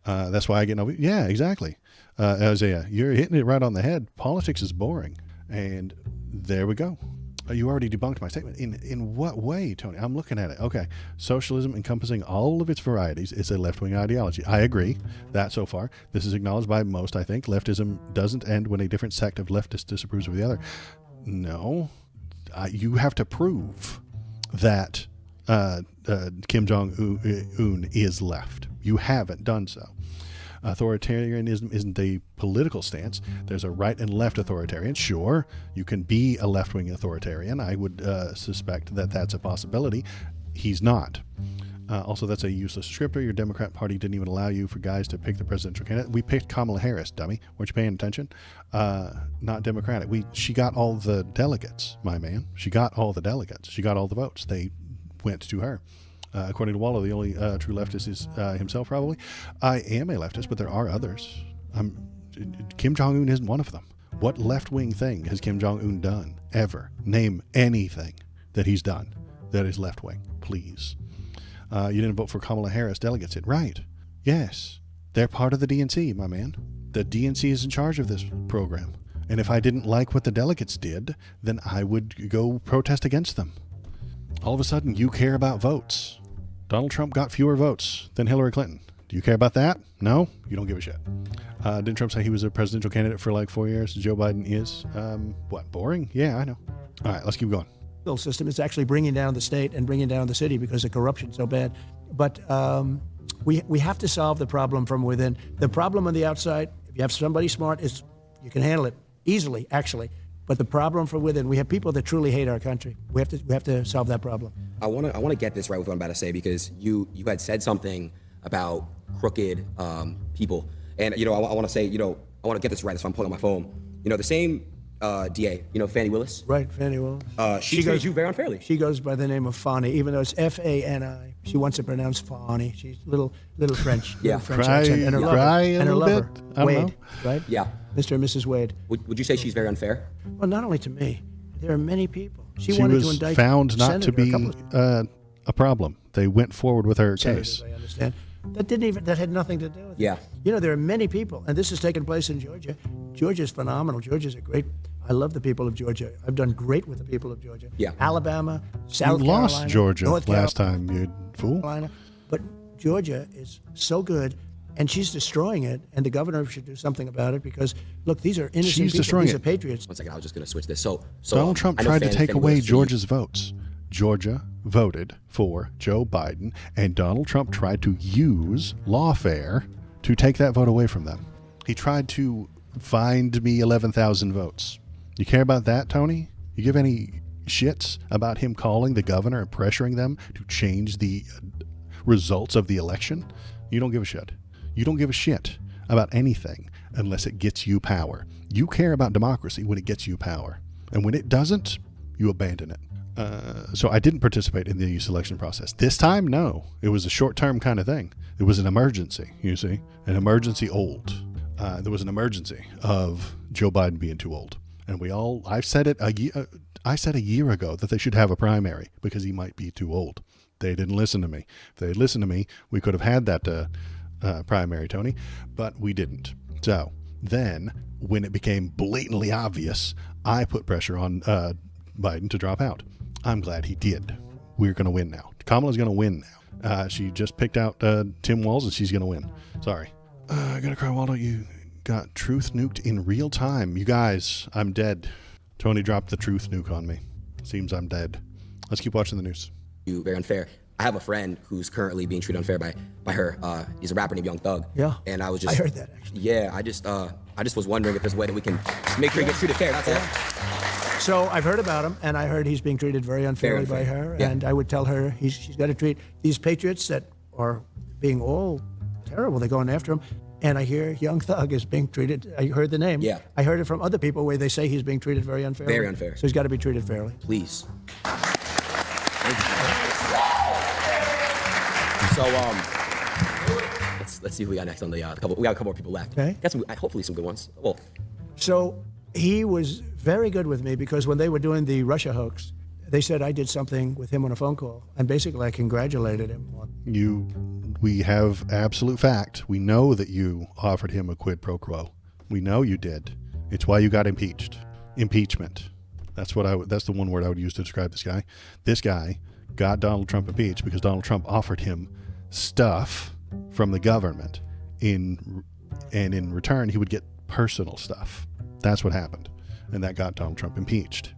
That's why I get no. Yeah, exactly. Isaiah, you're hitting it right on the head. Politics is boring. And there we go. You already debunked my statement. In what way, Tony? I'm looking at it. Okay. Socialism encompassing all of its varieties is a left-wing ideology. I agree that so far. This is acknowledged by most, I think. Leftism doesn't end when a different sect of leftists disapproves of the other. No. You have to prove that Kim Jong-un is left. You haven't done so. Authoritarianism isn't a political stance. There's a right and left authoritarian. Sure, you can be a left-wing authoritarian. I would suspect that that's a possibility. He's not. Also, that's a useless descriptor. Your Democrat Party didn't even allow you for guys to pick the presidential candidate. We picked Kamala Harris, dummy. Weren't you paying attention? Not Democratic. She got all the delegates, my man. She got all the delegates. She got all the votes. They went to her. According to Waldo, the only true leftist is himself, probably. I am a leftist, but there are others. Kim Jong-un isn't one of them. What left-wing thing has Kim Jong-un done, ever? Name anything that he's done that is left-wing, please. You didn't vote for Kamala Harris delegates it. Right. Yes. They're part of the DNC, my man. The DNC is in charge of this program. And if I didn't like what the delegates did, then I would go protest against them. All of a sudden, you care about votes. Donald Trump got fewer votes than Hillary Clinton. Do you care about that? No? You don't give a shit. Didn't Trump say he was a presidential candidate for like 4 years? Joe Biden is. What, boring? Yeah, I know. All right, let's keep going. The system is actually bringing down the state and bringing down the city because the corruption's so bad. But we have to solve the problem from within. The problem on the outside, if you have somebody smart, is you can handle it easily, actually. But the problem from within, we have people that truly hate our country. We have to solve that problem. I want to get this right with what I'm about to say, because you had said something about crooked people, and I want to say, I want to get this right. So I'm pulling out my phone. The same DA, Fannie Willis. Right, Fannie Willis. She treated you very unfairly. She goes by the name of Fani, even though it's F-A-N-I. She wants to pronounce Fani. She's little French. Yeah. French accent. And her lover, Wade, right? Yeah. Mr. and Mrs. Wade. Would you say she's very unfair? Well, not only to me. There are many people. She wanted to was indict found not to be a problem. They went forward with her case. I understand. That had nothing to do with it. Yeah. There are many people, and this has taken place in Georgia. Georgia's phenomenal. Georgia's I love the people of Georgia. I've done great with the people of Georgia. Yeah. Alabama, South You Carolina. lost Georgia North last time, you fool. Carolina. But Georgia is so good, and she's destroying it, and the governor should do something about it because, look, these are innocent She's people. destroying These it. are patriots. 1 second, I was just going to switch this. So Donald Trump I know tried to take Fannie away Willis, Georgia's votes. Georgia voted for Joe Biden, and Donald Trump tried to use lawfare to take that vote away from them. He tried to find me 11,000 votes. You care about that, Tony? You give any shits about him calling the governor and pressuring them to change the results of the election? You don't give a shit. You don't give a shit about anything unless it gets you power. You care about democracy when it gets you power. And when it doesn't, you abandon it. So I didn't participate in the selection process. This time, no. It was a short-term kind of thing. It was an emergency, you see. An emergency old. There was an emergency of Joe Biden being too old. And I said it a year ago that they should have a primary because he might be too old. They didn't listen to me. If they had listened to me, we could have had that primary, Tony, but we didn't. So then when it became blatantly obvious, I put pressure on Biden to drop out. I'm glad he did. We're going to win now. Kamala's going to win now. She just picked out Tim Walz, and she's going to win. Sorry. I got to cry, Waldo. You got truth nuked in real time. You guys, I'm dead. Tony dropped the truth nuke on me. Seems I'm dead. Let's keep watching the news. You very unfair. I have a friend who's currently being treated unfair by her. He's a rapper named Young Thug. Yeah. And I was just. I heard that, actually. Yeah, I just was wondering if there's a way that we can just make sure he gets treated fair. That's it. So I've heard about him, and I heard he's being treated very unfairly by her. Yeah. And I would tell her she's got to treat these patriots that are being all terrible. They're going after him. And I hear Young Thug is being treated. I heard the name. Yeah. I heard it from other people where they say he's being treated very unfairly. Very unfair. So he's got to be treated fairly. Please. Thank you. So let's see who we got next on the couple. We got a couple more people left. Okay. Got some, hopefully some good ones. Well. So he was very good with me because when they were doing the Russia hoax, they said I did something with him on a phone call, and basically I congratulated him on. We have absolute fact. We know that you offered him a quid pro quo. We know you did. It's why you got impeached. Impeachment. That's the one word I would use to describe this guy. This guy got Donald Trump impeached because Donald Trump offered him stuff from the government and in return he would get personal stuff. That's what happened. And that got Donald Trump impeached.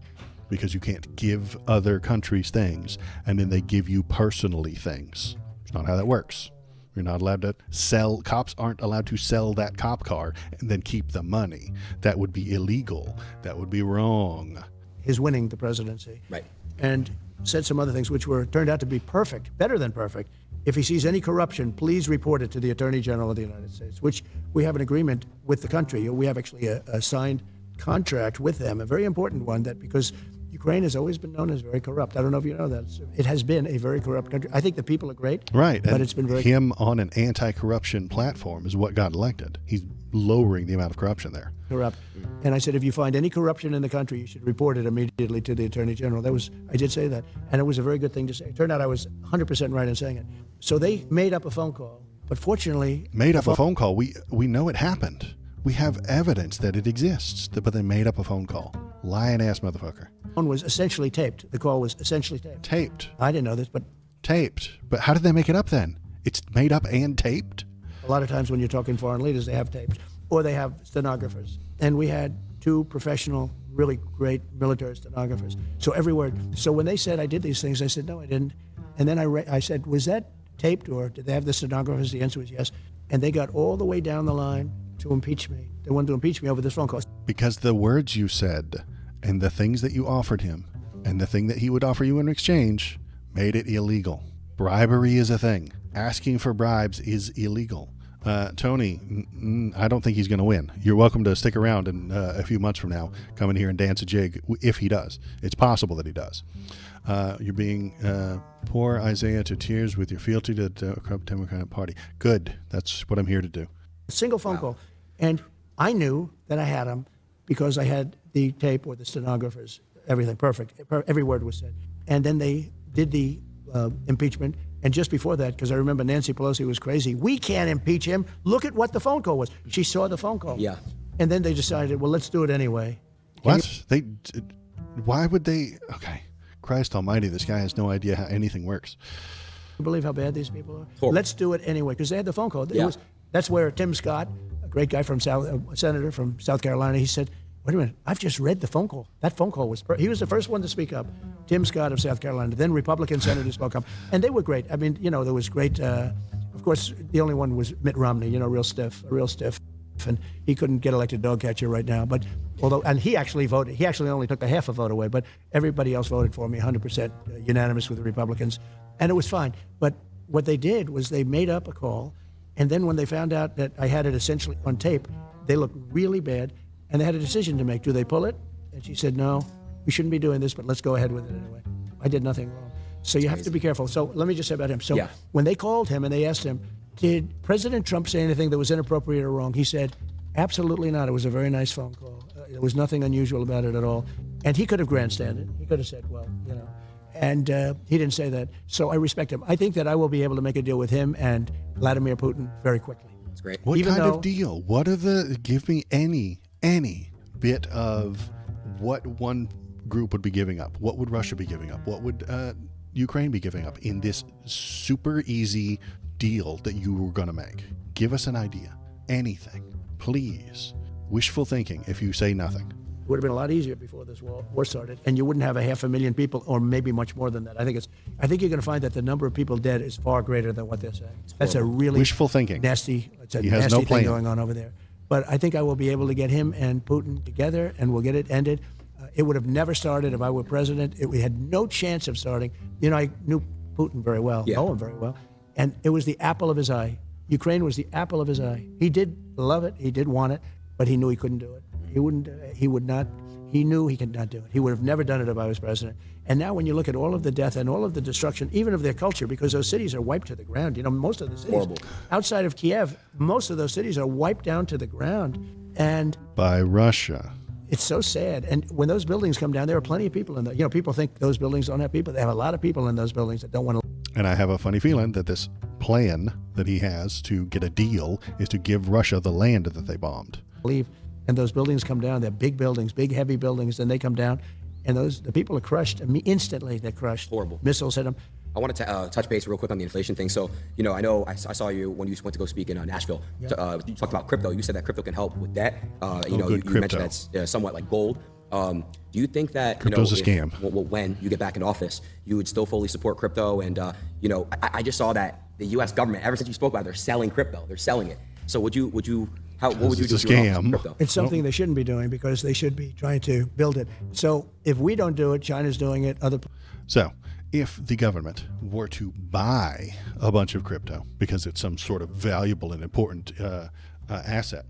Because you can't give other countries things and then they give you personally things. It's not how that works. You're not allowed to sell. Cops aren't allowed to sell that cop car and then keep the money. That would be illegal. That would be wrong. His winning the presidency. Right. And said some other things which turned out to be perfect, better than perfect. If he sees any corruption, please report it to the Attorney General of the United States, which we have an agreement with the country. We have actually a signed contract with them, a very important one, that because Ukraine has always been known as very corrupt. I don't know if you know that. It has been a very corrupt country. I think the people are great. Right. But and it's been very him on an anti-corruption platform is what got elected. He's lowering the amount of corruption there. corrupt. And I said, if you find any corruption in the country, you should report it immediately to the Attorney General. I did say that. And it was a very good thing to say. It turned out I was 100% right in saying it. So they made up a phone call. But fortunately... Made up a phone call. We know it happened. We have evidence that it exists, but they made up a phone call. Lying-ass motherfucker. The phone was essentially taped. The call was essentially taped. Taped. I didn't know this, but... Taped. But how did they make it up then? It's made up and taped? A lot of times when you're talking foreign leaders, they have tapes. Or they have stenographers. And we had 2 professional, really great military stenographers. So every word. So when they said I did these things, I said, no, I didn't. And then I said, was that taped or did they have the stenographers? The answer was yes. And they got all the way down the line to impeach me. They wanted to impeach me over this phone call. Because the words you said and the things that you offered him and the thing that he would offer you in exchange made it illegal. Bribery is a thing. Asking for bribes is illegal. Tony, I don't think he's going to win. You're welcome to stick around in a few months from now, come in here and dance a jig if he does. It's possible that he does. You're being poor Isaiah to tears with your fealty to the Democratic Party. Good. That's what I'm here to do. A single phone call. And I knew that I had him because I had the tape or the stenographers, everything perfect. Every word was said. And then they did the impeachment. And just before that, because I remember Nancy Pelosi was crazy, we can't impeach him. Look at what the phone call was. She saw the phone call. Yeah. And then they decided, well, let's do it anyway. What? Why would they? Okay. Christ almighty, this guy has no idea how anything works. You believe how bad these people are? Horrible. Let's do it anyway, because they had the phone call. Yeah. That's where Tim Scott, a great guy from senator from South Carolina, he said, wait a minute, I've just read the phone call. That phone call was, he was the first one to speak up. Tim Scott of South Carolina, then Republican senators spoke up. And they were great. I mean, there was great, of course, the only one was Mitt Romney, real stiff. And he couldn't get elected dog catcher right now. But and he actually voted. He actually only took a half a vote away, but everybody else voted for me, 100% unanimous with the Republicans. And it was fine. But what they did was they made up a call. And then when they found out that I had it essentially on tape, they looked really bad. And they had a decision to make. Do they pull it? And she said, no, we shouldn't be doing this, but let's go ahead with it anyway. I did nothing wrong. So you have to be careful. So let me just say about him. So when they called him and they asked him, did President Trump say anything that was inappropriate or wrong? He said, absolutely not. It was a very nice phone call. There was nothing unusual about it at all. And he could have grandstanded. He could have said, well, And he didn't say that. So I respect him. I think that I will be able to make a deal with him and Vladimir Putin very quickly. That's great. What kind of deal? What are give me any bit of what one group would be giving up? What would Russia be giving up? What would Ukraine be giving up in this super easy deal that you were going to make? Give us an idea. Anything. Please. Wishful thinking if you say nothing. It would have been a lot easier before this war started, and you wouldn't have 500,000 people, or maybe much more than that. I think you're going to find that the number of people dead is far greater than what they're saying. That's a really wishful thinking. Nasty thing going on over there. But I think I will be able to get him and Putin together, and we'll get it ended. It would have never started if I were president. We had no chance of starting. I knew Putin very well, know him very well, and it was the apple of his eye. Ukraine was the apple of his eye. He did love it. He did want it, but he knew he couldn't do it. He knew he could not do it. He would have never done it if I was president. And now when you look at all of the death and all of the destruction, even of their culture, because those cities are wiped to the ground. Most of the cities outside of Kiev, most of those cities are wiped down to the ground. And by Russia. It's so sad. And when those buildings come down, there are plenty of people in there. People think those buildings don't have people. They have a lot of people in those buildings that don't want to. And I have a funny feeling that this plan that he has to get a deal is to give Russia the land that they bombed. Leave. And those buildings come down. They're big buildings, big heavy buildings. Then they come down, and the people are crushed. Instantly, they're crushed. Horrible. Missiles hit them. I wanted to touch base real quick on the inflation thing. So, I know I saw you when you went to go speak in Nashville. You talked about crypto. You said that crypto can help with that. You mentioned that's somewhat like gold. Do you think that crypto's a scam? When you get back in office, you would still fully support crypto? And I just saw that the U.S. government, ever since you spoke about it, they're selling crypto. They're selling it. So what would you do? It's a if you were in office scam. with crypto? It's something they shouldn't be doing because they should be trying to build it. So if we don't do it, China's doing it. So if the government were to buy a bunch of crypto because it's some sort of valuable and important asset,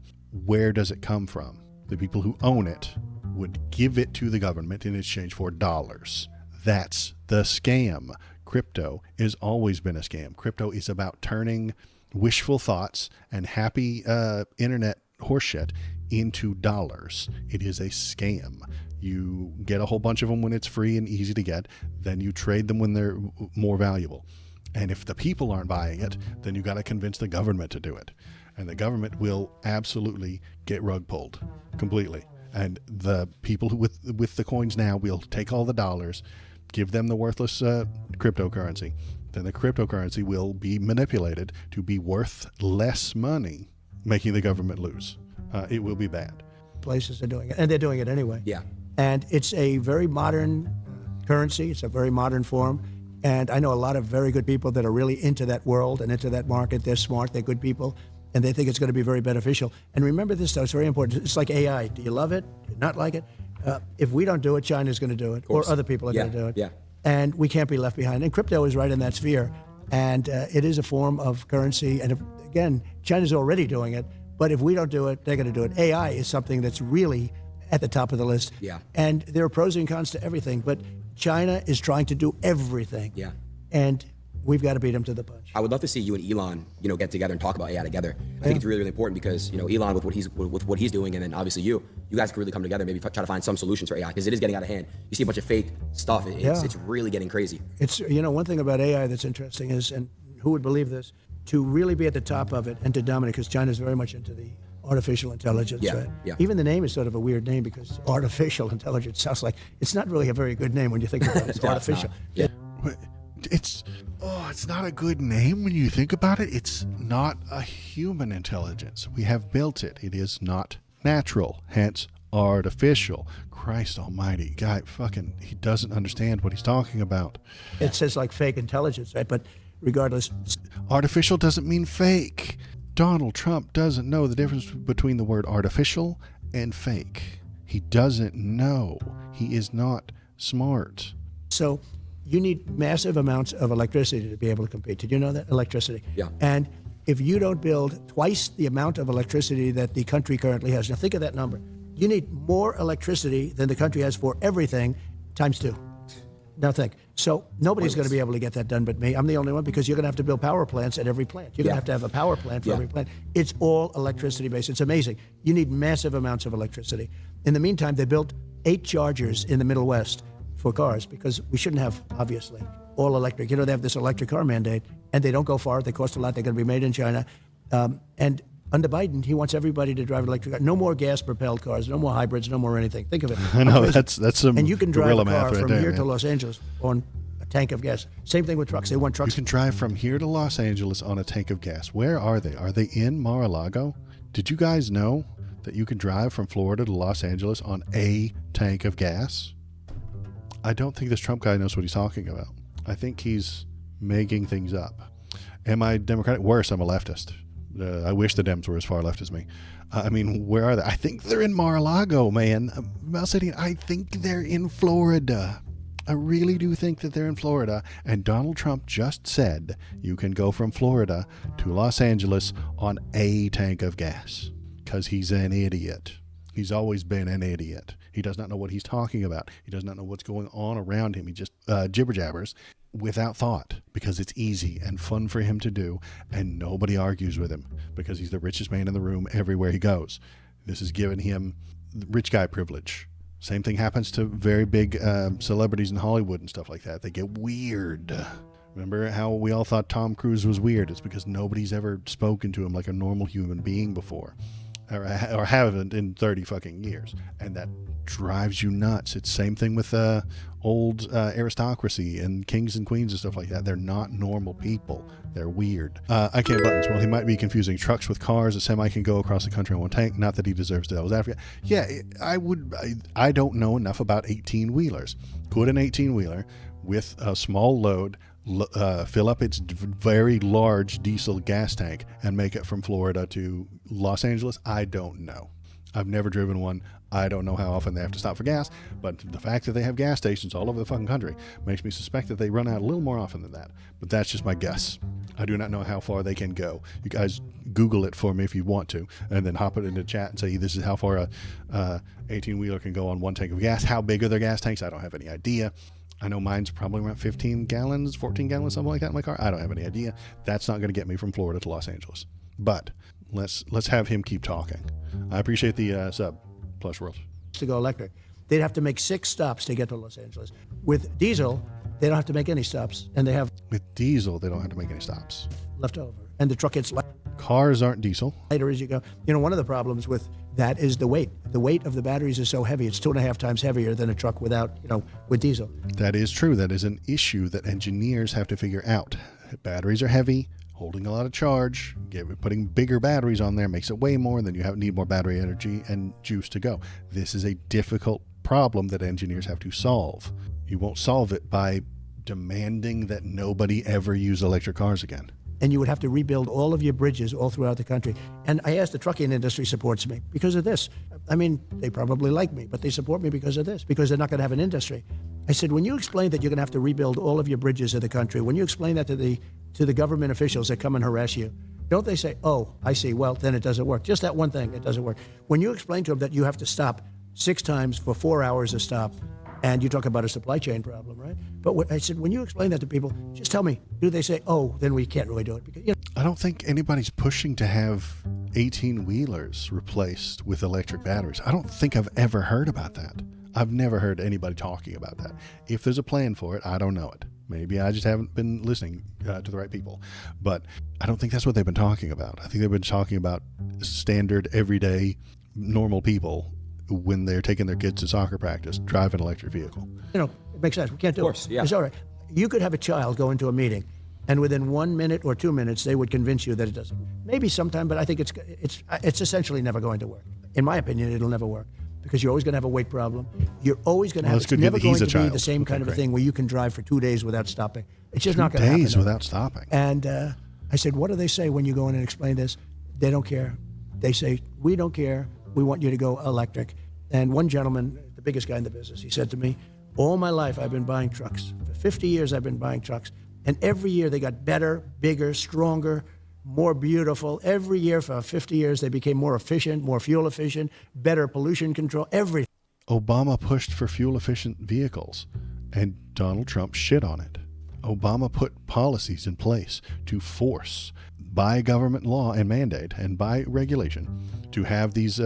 where does it come from? The people who own it would give it to the government in exchange for dollars. That's the scam. Crypto has always been a scam. Crypto is about turning wishful thoughts and happy internet horseshit into dollars. It is a scam. You get a whole bunch of them when it's free and easy to get. Then you trade them when they're more valuable. And if the people aren't buying it, then you got to convince the government to do it. And the government will absolutely get rug pulled completely. And the people who with the coins now will take all the dollars, give them the worthless cryptocurrency. Then the cryptocurrency will be manipulated to be worth less money, making the government lose. It will be bad. Places are doing it, and they're doing it anyway. Yeah. And it's a very modern currency. It's a very modern form. And I know a lot of very good people that are really into that world and into that market. They're smart. They're good people. And they think it's going to be very beneficial. And remember this, though. It's very important. It's like AI. Do you love it? Do you not like it? If we don't do it, China's going to do it. Or other people are going to do it. Yeah. And we can't be left behind. And crypto is right in that sphere. And it is a form of currency. And again, China's already doing it. But if we don't do it, they're going to do it. AI is something that's really at the top of the list. Yeah. And there are pros and cons to everything. But China is trying to do everything. Yeah. And we've got to beat them to the punch. I would love to see you and Elon, get together and talk about AI together. I think it's really, really important because, Elon with what he's doing, and then obviously you guys can really come together, maybe try to find some solutions for AI because it is getting out of hand. You see a bunch of fake stuff. It's really getting crazy. It's one thing about AI that's interesting is, and who would believe this, to really be at the top of it and to dominate, because China's very much into the artificial intelligence, right? Yeah. Even the name is sort of a weird name because artificial intelligence sounds like it's not really a very good name when you think about it. It's artificial. Yeah. It's not a good name when you think about it. It's not a human intelligence. We have built it. It is not natural, hence artificial. Christ almighty, guy he doesn't understand what he's talking about. It says like fake intelligence, right? But regardless, artificial doesn't mean fake. Donald Trump doesn't know the difference between the word artificial and fake. He doesn't know. He is not smart. So you need massive amounts of electricity to be able to compete. Did you know that? Electricity. Yeah. And if you don't build twice the amount of electricity that the country currently has, now think of that number. You need more electricity than the country has for everything times 2. Now think. So nobody's going to be able to get that done but me. I'm the only one because you're going to have to build power plants at every plant. You're going to have a power plant for every plant. It's all electricity based. It's amazing. You need massive amounts of electricity. In the meantime, they built 8 chargers in the Middle West for cars because we shouldn't have, obviously, all electric. They have this electric car mandate and they don't go far. They cost a lot. They're going to be made in China. And under Biden, he wants everybody to drive electric cars. No more gas-propelled cars. No more hybrids. No more anything. Think of it. I know that's some and you can drive guerrilla a car math right from there, here man. to Los Angeles on a tank of gas. Same thing with trucks. They want trucks. You can drive from here to Los Angeles on a tank of gas. Where are they? Are they in Mar-a-Lago? Did you guys know that you can drive from Florida to Los Angeles on a tank of gas? I don't think this Trump guy knows what he's talking about. I think he's making things up. Am I Democratic? Worse, I'm a leftist. I wish the Dems were as far left as me. Where are they? I think they're in Mar-a-Lago, man. I think they're in Florida. I really do think that they're in Florida. And Donald Trump just said you can go from Florida to Los Angeles on a tank of gas because he's an idiot. He's always been an idiot. He does not know what he's talking about. He does not know what's going on around him. He just jibber jabbers without thought because it's easy and fun for him to do, and nobody argues with him because he's the richest man in the room everywhere he goes. This has given him rich guy privilege. Same thing happens to very big celebrities in Hollywood and stuff like that. They get weird. Remember how we all thought Tom Cruise was weird? It's because nobody's ever spoken to him like a normal human being before. Or haven't in 30 fucking years. And that drives you nuts. It's same thing with old aristocracy and kings and queens and stuff like that. They're not normal people. They're weird. I can't buttons. Well, he might be confusing trucks with cars. A semi can go across the country on one tank. Not that he deserves to. That was Africa. Yeah, I don't know enough about 18-wheelers. Put an 18-wheeler with a small load, fill up its very large diesel gas tank and make it from Florida to Los Angeles. I don't know. I've never driven one. I don't know how often they have to stop for gas, but the fact that they have gas stations all over the fucking country makes me suspect that they run out a little more often than that. But that's just my guess. I do not know how far they can go. You guys Google it for me if you want to, and then hop it into chat and say, this is how far a 18-wheeler can go on one tank of gas. How big are their gas tanks? I don't have any idea. I know mine's probably around 15 gallons, 14 gallons, something like that in my car. I don't have any idea. That's not going to get me from Florida to Los Angeles. But let's have him keep talking. I appreciate the sub, Plush World. To go electric, they'd have to make 6 stops to get to Los Angeles. With diesel, they don't have to make any stops, and they have With diesel, they don't have to make any stops. left over. And the truck gets Cars aren't diesel. lighter as you go. You know, one of the problems with that is the weight. The weight of the batteries is so heavy. It's 2.5 times heavier than a truck without, with diesel. That is true. That is an issue that engineers have to figure out. Batteries are heavy, holding a lot of charge. Putting bigger batteries on there makes it way more, and then you need more battery energy and juice to go. This is a difficult problem that engineers have to solve. You won't solve it by demanding that nobody ever use electric cars again. And you would have to rebuild all of your bridges all throughout the country. And I asked, the trucking industry supports me because of this. I mean, they probably like me, but they support me because of this, because they're not going to have an industry. I said, when you explain that you're going to have to rebuild all of your bridges in the country, when you explain that to the government officials that come and harass you, don't they say, oh, I see, well, then it doesn't work. Just that one thing, it doesn't work. When you explain to them that you have to stop 6 times for 4 hours a stop, and you talk about a supply chain problem, right? But I said, when you explain that to people, just tell me, do they say, oh, then we can't really do it? Because, I don't think anybody's pushing to have 18-wheelers replaced with electric batteries. I don't think I've ever heard about that. I've never heard anybody talking about that. If there's a plan for it, I don't know it. Maybe I just haven't been listening to the right people. But I don't think that's what they've been talking about. I think they've been talking about standard, everyday, normal people when they're taking their kids to soccer practice, drive an electric vehicle. it makes sense. We can't do it. Of course, yeah. It's all right. You could have a child go into a meeting, and within 1 minute or 2 minutes, they would convince you that it doesn't. Maybe sometime, but I think it's essentially never going to work. In my opinion, it'll never work because you're always going to have a weight problem. You're always going to have. It's It's never good that going he's a to be child. the same kind of a great. thing where you can drive for 2 days without stopping. It's just not going to happen. 2 days without stopping. And I said, what do they say when you go in and explain this? They don't care. They say, we don't care. We want you to go electric. And one gentleman, the biggest guy in the business, he said to me, all my life I've been buying trucks. For 50 years I've been buying trucks. And every year they got better, bigger, stronger, more beautiful. Every year for 50 years they became more efficient, more fuel efficient, better pollution control, everything. Obama pushed for fuel-efficient vehicles, and Donald Trump shit on it. Obama put policies in place to force, by government law and mandate and by regulation, to have these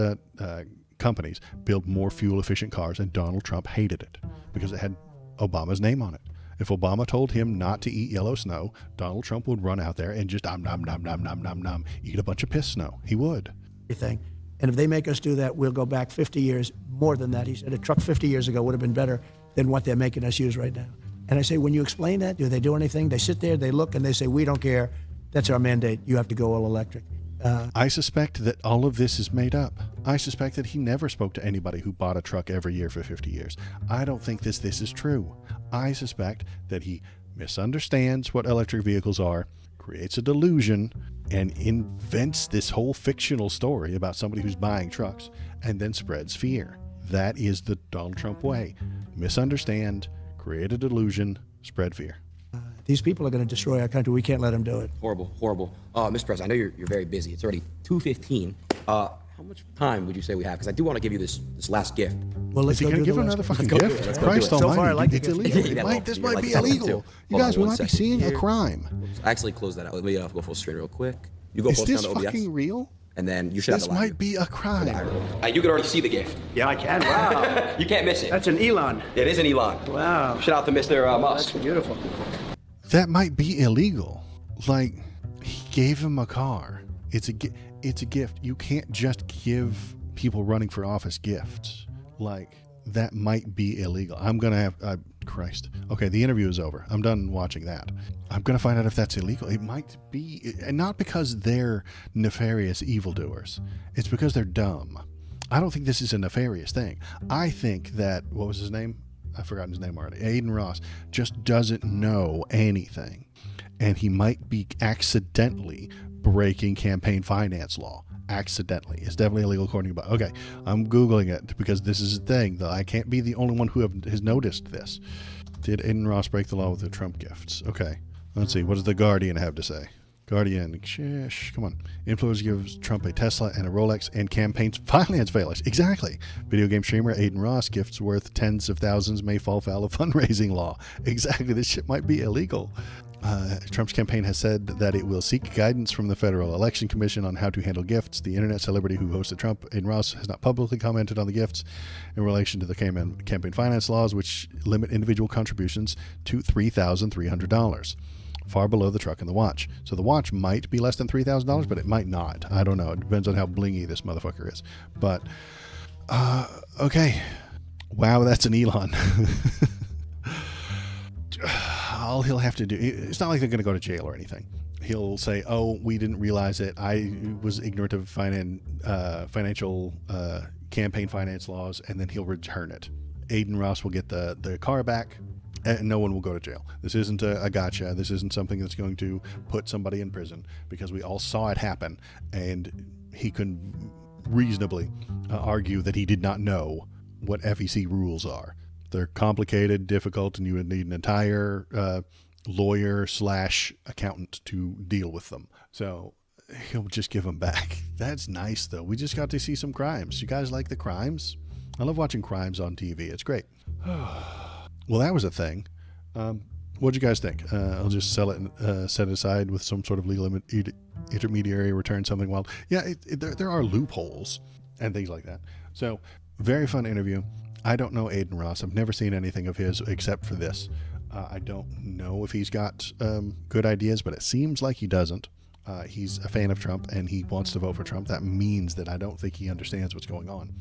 companies build more fuel-efficient cars, and Donald Trump hated it because it had Obama's name on it. If Obama told him not to eat yellow snow, Donald Trump would run out there and just nom, eat a bunch of piss snow. He would. And if they make us do that, we'll go back 50 years, more than that. He said a truck 50 years ago would have been better than what they're making us use right now. And I say, when you explain that, do they do anything? They sit there, they look, and they say, we don't care. That's our mandate. You have to go all electric. I suspect that all of this is made up. I suspect that he never spoke to anybody who bought a truck every year for 50 years. I don't think this is true. I suspect that he misunderstands what electric vehicles are, creates a delusion, and invents this whole fictional story about somebody who's buying trucks, and then spreads fear. That is the Donald Trump way. Misunderstand, create a delusion, spread fear. These people are going to destroy our country. We can't let them do it. Horrible, horrible. Mr. President, I know you're very busy. It's already 2:15. How much time would you say we have? Because I do want to give you this last gift. Well, Is let's he go going to do give the another last fucking Let's go do gift? it. Let's go do Christ it. So far, I almighty, like the it's gift. illegal. Yeah, well, This you might like be that one illegal. too. You Hold guys, on we one might be second seeing a here. crime. I actually closed that out. Let me go full screen real quick. You go Is full this screen on OBS. fucking real? And then you should have This the line. might be a crime. You could already see the gift. Yeah, I can. Wow. You can't miss it. That's an Elon. It is an Elon. Wow. Shout out to Mr. Musk. That's beautiful. That might be illegal. Like, he gave him a car. It's a gift. You can't just give people running for office gifts. Like, that might be illegal. I'm going to have... Christ. Okay, the interview is over. I'm done watching that. I'm going to find out if that's illegal. It might be... And not because they're nefarious evildoers. It's because they're dumb. I don't think this is a nefarious thing. I think that... What was his name? I've forgotten his name already. Adin Ross just doesn't know anything. And he might be accidentally breaking campaign finance law accidentally. It's definitely illegal according to. Okay, I'm Googling it because this is a thing that I can't be the only one who has noticed this. Did Adin Ross break the law with the Trump gifts? Okay, let's see. What does the Guardian have to say? Guardian, shush, come on. Influencer gives Trump a Tesla and a Rolex and campaign finance failures. Exactly. Video game streamer Adin Ross gifts worth tens of thousands may fall foul of fundraising law. Exactly. This shit might be illegal. Trump's campaign has said that it will seek guidance from the Federal Election Commission on how to handle gifts. The internet celebrity who hosted Trump, Adin Ross, has not publicly commented on the gifts in relation to the campaign finance laws, which limit individual contributions to $3,300. Far below the truck and the watch. So the watch might be less than $3,000, but it might not. I don't know. It depends on how blingy this motherfucker is. But, okay. Wow, that's an Elon. All he'll have to do, it's not like they're going to go to jail or anything. He'll say, oh, we didn't realize it. I was ignorant of financial campaign finance laws, and then he'll return it. Adin Ross will get the car back, and no one will go to jail. This isn't a gotcha. This isn't something that's going to put somebody in prison, because we all saw it happen, and he can reasonably argue that he did not know what FEC rules are. They're complicated, difficult, and you would need an entire lawyer / accountant to deal with them. So he'll just give them back. That's nice, though. We just got to see some crimes. You guys like the crimes? I love watching crimes on TV. It's great. Well, that was a thing. What'd you guys think? I'll just sell it and set it aside with some sort of legal intermediary, return something wild. Yeah, there are loopholes and things like that. So, very fun interview. I don't know Adin Ross. I've never seen anything of his except for this. I don't know if he's got good ideas, but it seems like he doesn't. He's a fan of Trump, and he wants to vote for Trump. That means that I don't think he understands what's going on.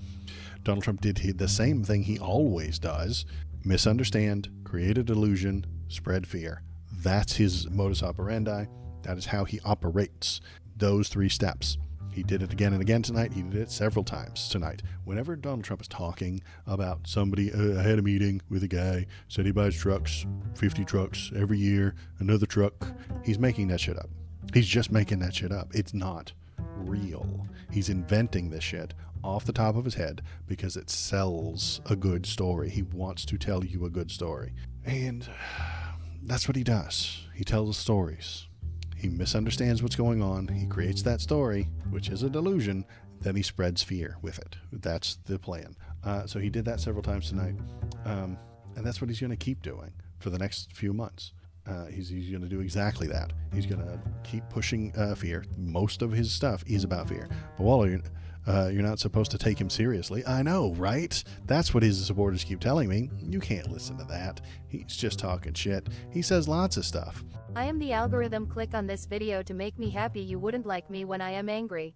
Donald Trump did the same thing he always does: misunderstand, create a delusion, spread fear. That's his modus operandi. That is how he operates. Those 3 steps. He did it again and again tonight. He did it several times tonight. Whenever Donald Trump is talking about somebody, I had a meeting with a guy, said he buys trucks, 50 trucks every year, another truck. He's making that shit up. He's just making that shit up. It's not real. He's inventing this shit off the top of his head because it sells a good story. He wants to tell you a good story. And that's what he does. He tells stories. He misunderstands what's going on. He creates that story, which is a delusion. Then he spreads fear with it. That's the plan. So he did that several times tonight. And that's what he's going to keep doing for the next few months. He's going to do exactly that. He's going to keep pushing fear. Most of his stuff is about fear. But Waller, you're not supposed to take him seriously. I know, right? That's what his supporters keep telling me. You can't listen to that. He's just talking shit. He says lots of stuff. I am the algorithm. Click on this video to make me happy. You wouldn't like me when I am angry.